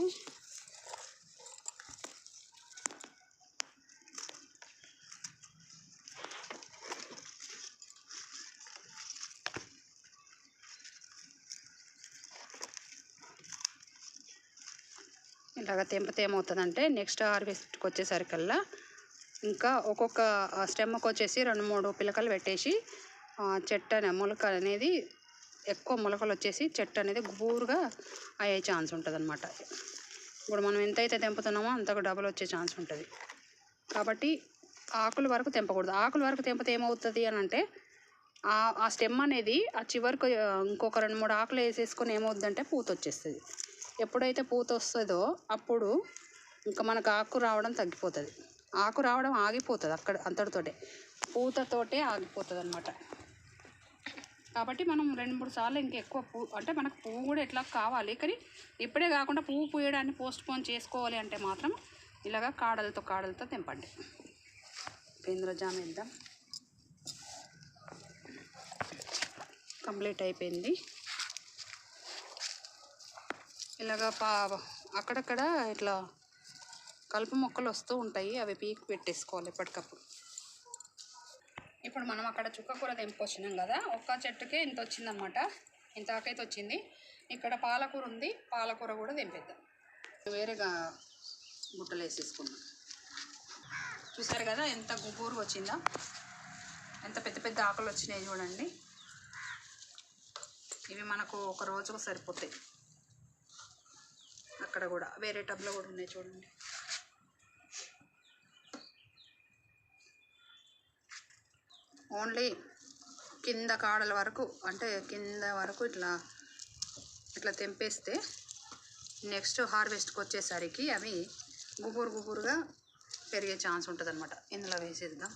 ఇలాగ తెంపితే ఏమవుతుందంటే నెక్స్ట్ హార్వెస్ట్కి వచ్చేసరికల్లా ఇంకా ఒక్కొక్క స్టెమ్కి వచ్చేసి 2-3 పిలకలు పెట్టేసి చెట్టు మొలక అనేది ఎక్కువ మొలకలు వచ్చేసి చెట్టు అనేది గుబూరుగా అయ్యే ఛాన్స్ ఉంటుంది అనమాట. ఇప్పుడు మనం ఎంతైతే తెంపుతున్నామో అంతకు డబుల్ వచ్చే ఛాన్స్ ఉంటుంది. కాబట్టి ఆకుల వరకు తెంపకూడదు. ఆకుల వరకు తెంపితే ఏమవుతుంది అని అంటే ఆ స్టెమ్ అనేది ఆ చివరికి ఇంకొక 2-3 ఆకులు వేసేసుకొని ఏమవుతుందంటే పూత వచ్చేస్తుంది. ఎప్పుడైతే పూత వస్తుందో అప్పుడు ఇంకా మనకు ఆకు రావడం తగ్గిపోతుంది. ఆకు రావడం ఆగిపోతుంది అక్కడ అంతటితోటే, పూతతోటే ఆగిపోతుంది అనమాట. కాబట్టి మనం 2-3 సార్లు ఇంకెక్కువ అంటే మనకు పువ్వు కూడా ఎట్లా కావాలి, కానీ ఇప్పుడే కాకుండా పువ్వు పూయడాన్ని పోస్ట్పోన్ చేసుకోవాలి అంటే మాత్రం ఇలాగా కాడలతో తెంపండి. ఇందులో జామ వేద్దాం. కంప్లీట్ అయిపోయింది. ఇలాగా అక్కడక్కడ ఇట్లా కలుపు మొక్కలు వస్తూ ఉంటాయి, అవి పీకి పెట్టేసుకోవాలి ఎప్పటికప్పుడు. ఇప్పుడు మనం అక్కడ చుక్కకూర తెంపుకొచ్చినాం కదా, ఒక్క చెట్టుకే ఇంత వచ్చిందనమాట. ఇంత ఆకైతే వచ్చింది. ఇక్కడ పాలకూర ఉంది, పాలకూర కూడా తెంపేద్దాం. వేరేగా బుట్టలు వేసేసుకుందాం. చూసారు కదా ఎంత గుబూరు వచ్చిందో, ఎంత పెద్ద పెద్ద ఆకులు వచ్చినాయి చూడండి. ఇవి మనకు ఒక రోజుకు సరిపోతాయి. అక్కడ కూడా వేరే టబ్లో కూడా ఉన్నాయి చూడండి. ఓన్లీ కింద కాడల వరకు అంటే కింద వరకు ఇట్లా తెంపేస్తే నెక్స్ట్ హార్వెస్ట్కి వచ్చేసరికి అవి గుబురుగా పెరిగే ఛాన్స్ ఉంటుంది అనమాట. ఇందులో వేసేద్దాం.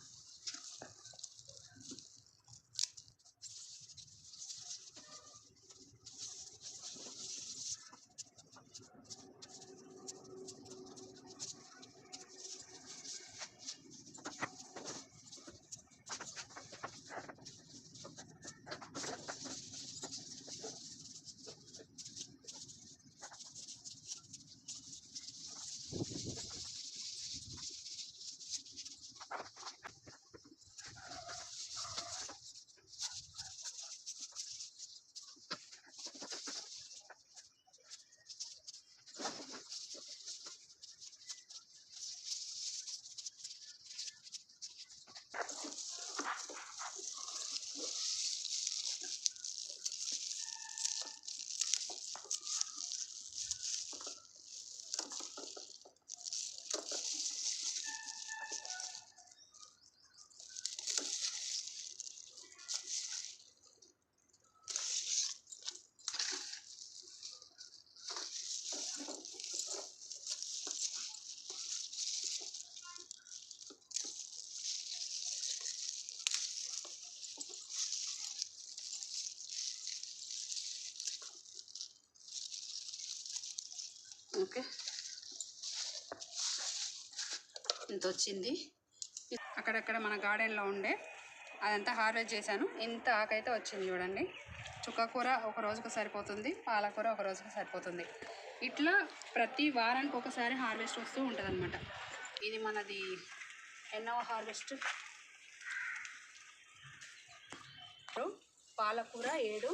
ఓకే, ఇంత వచ్చింది. అక్కడక్కడ మన గార్డెన్లో ఉండే అదంతా హార్వెస్ట్ చేశాను. ఇంత ఆకైతే వచ్చింది చూడండి. చుక్కకూర ఒక రోజుకు సరిపోతుంది, పాలకూర ఒక రోజుకు సరిపోతుంది. ఇట్లా ప్రతి వారానికి ఒకసారి హార్వెస్ట్ వస్తూ ఉంటుంది అనమాట. ఇది మనది ఎన్నవ హార్వెస్ట్. పాలకూర 7,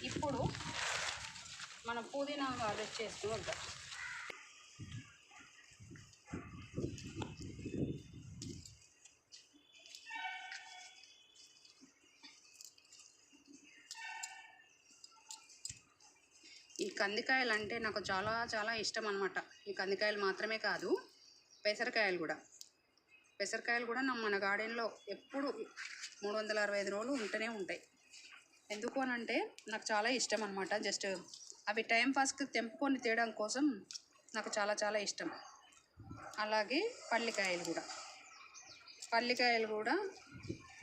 ఇప్పుడు మనం పుదీనా హార్వెస్ట్ చేస్తూ ఉంటాం. ఈ కందికాయలు అంటే నాకు చాలా చాలా ఇష్టం అనమాట. ఈ కందికాయలు మాత్రమే కాదు, పెసరకాయలు కూడా మన గార్డెన్లో ఎప్పుడు 365 రోజులు ఉంటూనే ఉంటాయి. ఎందుకు అని అంటే నాకు చాలా ఇష్టం అనమాట. జస్ట్ అవి టైంపాస్కి తెంపుకొని తేయడం కోసం నాకు చాలా చాలా ఇష్టం. అలాగే పల్లికాయలు కూడా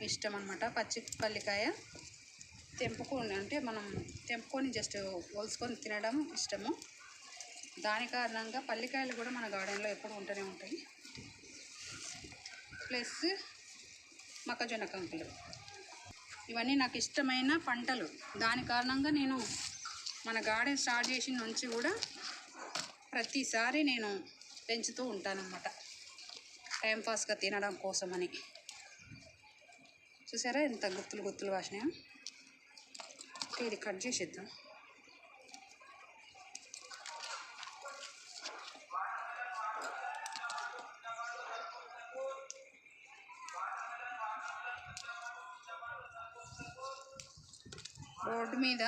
ఇష్టం అనమాట. పచ్చి పల్లికాయ మనం తెంపుకొని జస్ట్ ఒలుసుకొని తినడం ఇష్టము. దాని కారణంగా పల్లికాయలు కూడా మన గార్డెన్లో ఎప్పుడు ఉంటూనే ఉంటాయి. ప్లస్ మొక్కజొన్న కంకులు, ఇవన్నీ నాకు ఇష్టమైన పంటలు. దాని కారణంగా నేను మన గార్డెన్ స్టార్ట్ చేసిన నుంచి కూడా ప్రతిసారి నేను పెంచుతూ ఉంటానన్నమాట, టైంపాస్గా తినడం కోసమని. చూసారా ఎంత గుత్తులు వాసినాయో. ఇది కట్ చేసేద్దాం. రోడ్డు మీద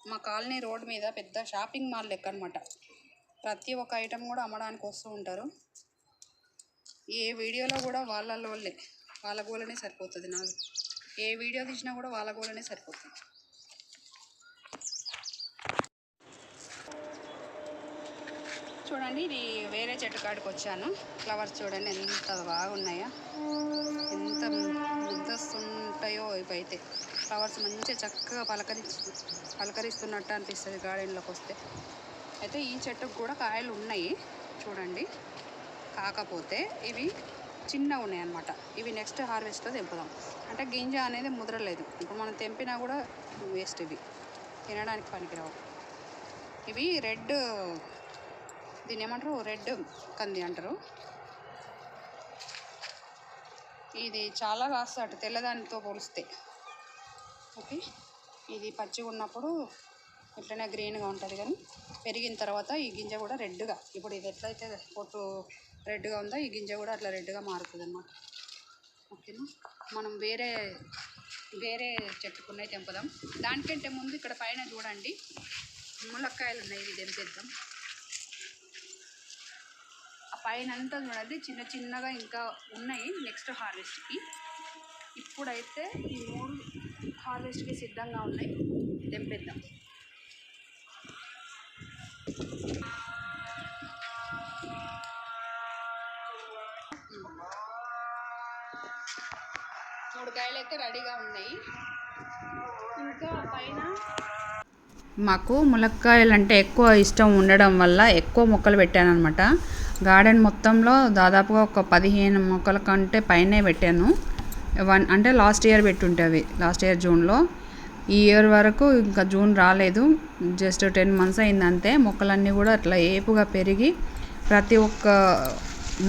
మా కాలనీ రోడ్డు మీద పెద్ద షాపింగ్ మాల్ లెక్క అనమాట. ప్రతి ఒక్క ఐటెం కూడా అమ్మడానికి వస్తూ ఉంటారు. ఏ వీడియోలో కూడా వాళ్ళ గోలనే సరిపోతుంది. నాకు ఏ వీడియో తీసినా కూడా వాళ్ళ గోలనే సరిపోతుంది. చూడండి, ఇది వేరే చెట్టు కాడికి వచ్చాను. ఫ్లవర్స్ చూడండి ఎంత బాగున్నాయో, ఎంత ముద్దస్తుంటాయో. ఇవైతే ఫ్లవర్స్ మంచిగా చక్కగా పలకరిస్తున్నట్టు అనిపిస్తుంది గార్డెన్లోకి వస్తే. అయితే ఈ చెట్టుకు కూడా కాయలు ఉన్నాయి చూడండి. కాకపోతే ఇవి చిన్నగా ఉన్నాయి అన్నమాట. ఇవి నెక్స్ట్ హార్వెస్ట్లో తెంపుదాం. అంటే గింజ అనేది ముదరలేదు. ఇప్పుడు మనం తెంపినా కూడా వేస్ట్, ఇవి తినడానికి పనికిరావు. ఇవి దీన్ని ఏమంటారు, రెడ్ కంది అంటారు. ఇది చాలా కాస్తాడు తెల్లదానితో పోలిస్తే. ఓకే, ఇది పచ్చిగా ఉన్నప్పుడు ఇట్లనే గ్రీన్గా ఉంటుంది, కానీ పెరిగిన తర్వాత ఈ గింజ కూడా రెడ్గా, ఇప్పుడు ఇది ఎట్లయితే పొట్టు రెడ్గా ఉందో ఈ గింజ కూడా అట్లా రెడ్గా మారుతుంది అన్నమాట. ఓకేనా, మనం వేరే చెట్టుకున్నాయి తెంపుదాం. దానికంటే ముందు ఇక్కడ పైన చూడండి ములక్కాయలు ఉన్నాయి, ఇవి తెంపేద్దాం. ఆ పైన అంతా చూడండి చిన్నగా ఇంకా ఉన్నాయి నెక్స్ట్ హార్వెస్ట్కి. ఇప్పుడైతే ఈ 3 హార్వెస్ట్కి సిద్ధంగా ఉన్నాయి, తెంపేద్దాం. కాయలు అయితే రెడీగా ఉన్నాయి. ఇంకా పైన మాకు ములక్కాయలు అంటే ఎక్కువ ఇష్టం ఉండడం వల్ల ఎక్కువ మొక్కలు పెట్టాను అనమాట. గార్డెన్ మొత్తంలో దాదాపుగా ఒక 15 మొక్కల కంటే పైనే పెట్టాను. అంటే లాస్ట్ ఇయర్ పెట్టుంటే అవి లాస్ట్ ఇయర్ జూన్లో. ఈ ఇయర్ వరకు ఇంకా జూన్ రాలేదు, జస్ట్ 10 months అయింది అంతే. మొక్కలన్నీ కూడా అట్లా ఏపుగా పెరిగి ప్రతి ఒక్క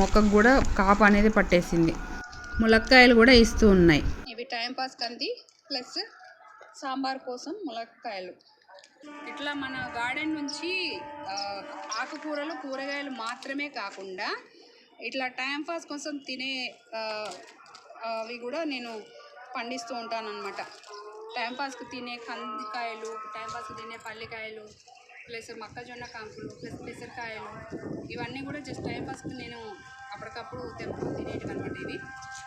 మొక్కకు కూడా కాపు అనేది పట్టేసింది. ములక్కాయలు కూడా ఇస్తూ ఉన్నాయి. ఇవి టైంపాస్ కంది ప్లస్ సాంబార్ కోసం ములక్కాయలు. ఇట్లా మన గార్డెన్ నుంచి ఆకుకూరలు కూరగాయలు మాత్రమే కాకుండా ఇట్లా టైంపాస్ కోసం తినే అవి కూడా నేను పండిస్తూ ఉంటాను అన్నమాట. టైంపాస్కి తినే కందికాయలు, టైంపాస్కి తినే పల్లికాయలు, ప్లస్ మొక్కజొన్న కంకులు, ప్లస్ పెసరకాయలు, ఇవన్నీ కూడా జస్ట్ టైంపాస్కి నేను అప్పటికప్పుడు తెంపుకొని తినేటివి అనమాట. ఇవి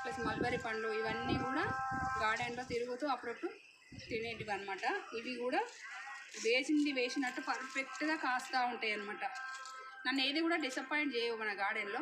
ప్లస్ మల్బరీ పండ్లు, ఇవన్నీ కూడా గార్డెన్లో తిరుగుతూ అప్పుడప్పుడు తినేటివి అనమాట. ఇవి కూడా వేసినట్టు పర్ఫెక్ట్గా కాస్తూ ఉంటాయి అన్నమాట. నన్ను ఏది కూడా డిసప్పాయింట్ చేయవు మన గార్డెన్లో.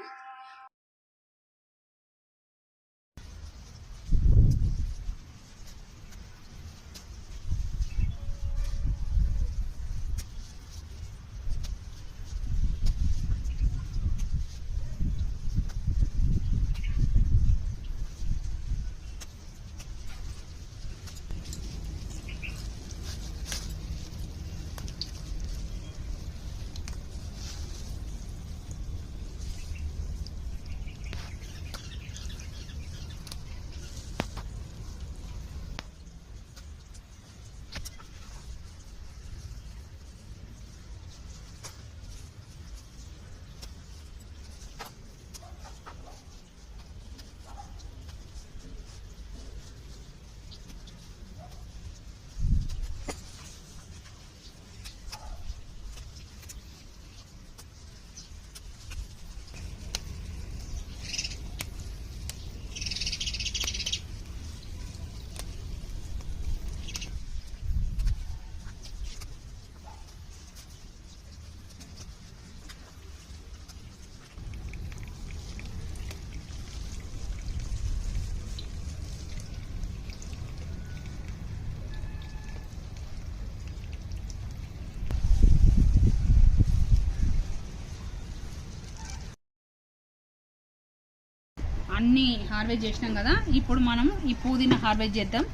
అన్నీ హార్వెస్ట్ చేసినాం కదా, ఇప్పుడు మనం ఈ పుదీనా హార్వెస్ట్ చేద్దాం.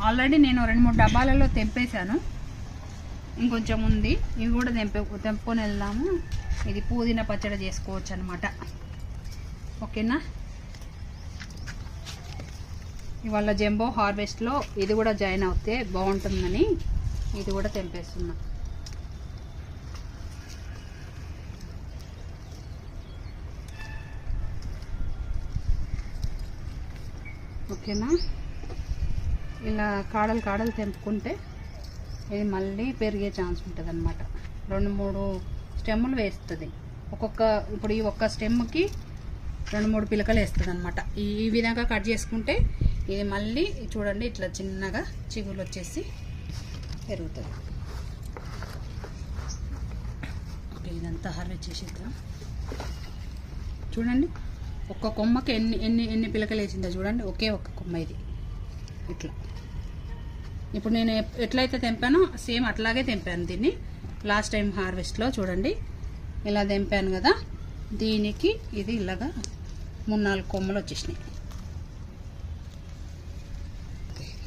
ఆల్రెడీ నేను 2-3 డబ్బాలలో తెంపేశాను, ఇంకొంచెం ఉంది. ఇవి కూడా తెంపుకొని వెళ్దాము. ఇది పుదీనా పచ్చడి చేసుకోవచ్చు అనమాట. ఓకేనా, ఇవాళ జంబో హార్వెస్ట్లో ఇది కూడా జాయిన్ అవుతే బాగుంటుందని ఇది కూడా తెంపేస్తున్నా. ఓకేనా, ఇలా కాడలు తెంపుకుంటే ఇది మళ్ళీ పెరిగే ఛాన్స్ ఉంటుంది అన్నమాట. 2-3 స్టెమ్ములు వేస్తుంది ఇప్పుడు ఈ ఒక్క స్టెమ్కి 2-3 పిలకలు వేస్తుంది అనమాట. ఈ విధంగా కట్ చేసుకుంటే ఇది మళ్ళీ చూడండి ఇట్లా చిన్నగా చిగుళ్ళు వచ్చేసి పెరుగుతుంది. ఓకే, ఇదంతా హార్వెస్ట్ చేసేద్దాం. చూడండి ఒక్క కొమ్మకి ఎన్ని పిలకలు వేసిందో చూడండి, ఒకే ఒక్క కొమ్మ ఇది. ఇట్లా ఇప్పుడు నేను ఎట్లయితే తెంపానో సేమ్ అట్లాగే తెంపాను దీన్ని. లాస్ట్ టైం హార్వెస్ట్లో చూడండి ఇలా తెంపాను కదా, దీనికి ఇది ఇలాగా 3-4 కొమ్మలు వచ్చేసినాయి.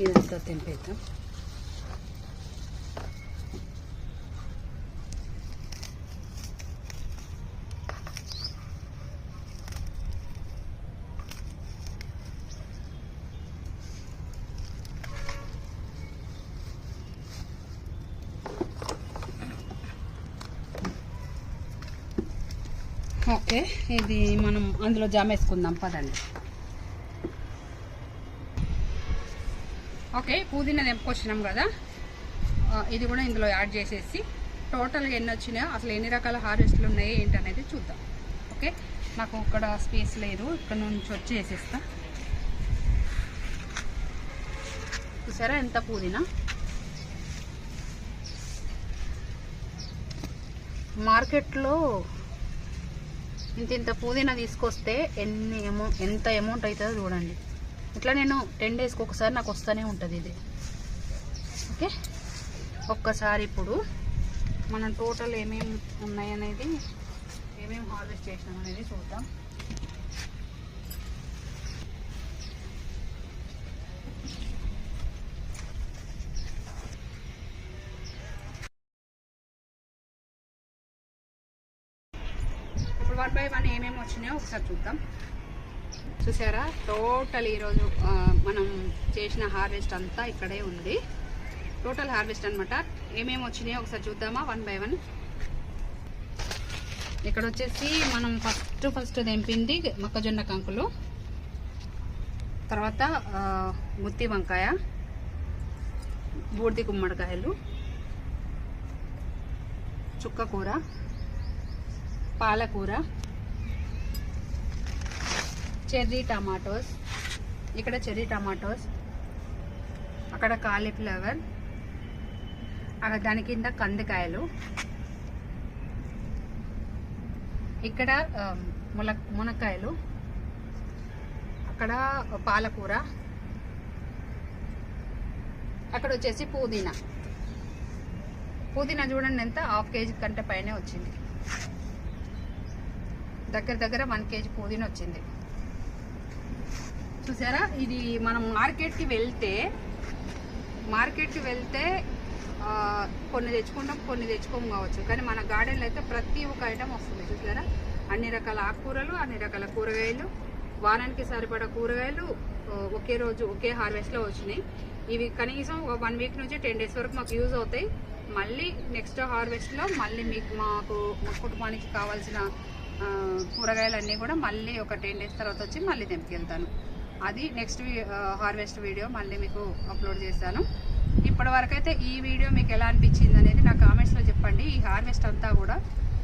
ఇదంతా తెంపేద్దాం. ఓకే, ఇది మనం అందులో జామేసుకుందాం పదండి. ఓకే, పుదీనా తెంపుకొచ్చినాం కదా, ఇది కూడా ఇందులో యాడ్ చేసేసి టోటల్గా ఎన్ని వచ్చినాయో, అసలు ఎన్ని రకాల హార్వెస్ట్లు ఉన్నాయి ఏంటనేది చూద్దాం. ఓకే, నాకు ఇక్కడ స్పేస్ లేదు, ఇక్కడ నుంచి వచ్చి వేసేస్తా. చూసారా ఎంత పుదీనా. మార్కెట్లో ఇంత పుదీనా తీసుకొస్తే ఎంత అమౌంట్ అవుతుందో చూడండి. ఇట్లా నేను 10 డేస్కి ఒకసారి నాకు వస్తూనే ఉంటుంది ఇది. ఓకే, ఒక్కసారి ఇప్పుడు మనం టోటల్ ఏమేమి ఉన్నాయనేది, ఏమేమి హార్వెస్ట్ చేసినాం అనేది చూద్దాం. ఇప్పుడు 1 by 1 ఏమేమి వచ్చినాయో ఒకసారి చూద్దాం. చూసారా, టోటల్ ఈరోజు మనం చేసిన హార్వెస్ట్ అంతా ఇక్కడే ఉంది. టోటల్ హార్వెస్ట్ అనమాట. ఏమేమి వచ్చినాయో ఒకసారి చూద్దామా 1 by 1. ఇక్కడ వచ్చేసి మనం ఫస్ట్ తెంపింది మొక్కజొన్న కంకులు, తర్వాత గుత్తి వంకాయ, బూడిది గుమ్మడికాయలు, చుక్కకూర, పాలకూర, చెర్రీ టమాటోస్, ఇక్కడ చెర్రీ టమాటోస్, అక్కడ కాలీఫ్లవర్, అక్కడ దాని కింద కందికాయలు, ఇక్కడ మునక్కాయలు, అక్కడ పాలకూర, అక్కడ వచ్చేసి పుదీనా. చూడండి ఎంత, 1/2 kg కంటే పైనే వచ్చింది. దగ్గర 1 kg పుదీనా వచ్చింది. చూసారా, ఇది మనం మార్కెట్కి వెళ్తే కొన్ని తెచ్చుకుంటాం, కొన్ని తెచ్చుకోము కావచ్చు, కానీ మన గార్డెన్లో అయితే ప్రతి ఒక్క ఐటమ్ వస్తుంది. చూసారా, అన్ని రకాల ఆకుకూరలు, అన్ని రకాల కూరగాయలు, వారానికి సరిపడా కూరగాయలు ఒకే రోజు ఒకే హార్వెస్ట్లో వచ్చినాయి. ఇవి కనీసం 1 వీక్ నుంచి 10 డేస్ వరకు మాకు యూజ్ అవుతాయి. మళ్ళీ నెక్స్ట్ హార్వెస్ట్లో మళ్ళీ మాకు కుటుంబానికి కావాల్సిన కూరగాయలన్నీ కూడా మళ్ళీ ఒక 10 డేస్ తర్వాత వచ్చి మళ్ళీ తెంపుకెళ్తాను. అది నెక్స్ట్ హార్వెస్ట్ వీడియో మళ్ళీ మీకు అప్లోడ్ చేస్తాను. ఇప్పటి వరకు అయితే ఈ వీడియో మీకు ఎలా అనిపించింది అనేది నా కామెంట్స్లో చెప్పండి. ఈ హార్వెస్ట్ అంతా కూడా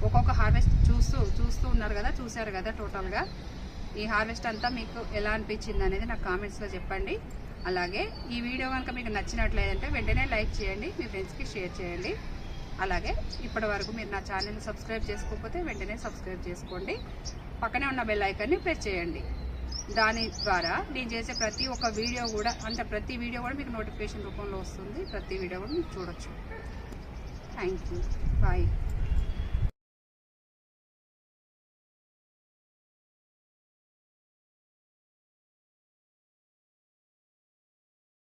ఒక్కొక్క హార్వెస్ట్ చూస్తూ ఉన్నారు కదా, చూశారు కదా, టోటల్గా ఈ హార్వెస్ట్ అంతా మీకు ఎలా అనిపించింది అనేది నాకు కామెంట్స్లో చెప్పండి. అలాగే ఈ వీడియో కనుక మీకు నచ్చినట్లయితే వెంటనే లైక్ చేయండి, మీ ఫ్రెండ్స్కి షేర్ చేయండి. అలాగే ఇప్పటి వరకు మీరు నా ఛానల్ని సబ్స్క్రైబ్ చేసుకోకపోతే వెంటనే సబ్స్క్రైబ్ చేసుకోండి. పక్కనే ఉన్న బెల్ ఐకాన్ని ప్రెస్ చేయండి. దాని ద్వారా నేను చేసే ప్రతి వీడియో కూడా మీకు నోటిఫికేషన్ రూపంలో వస్తుంది. ప్రతి వీడియో కూడా మీరు చూడొచ్చు. Thank you, bye.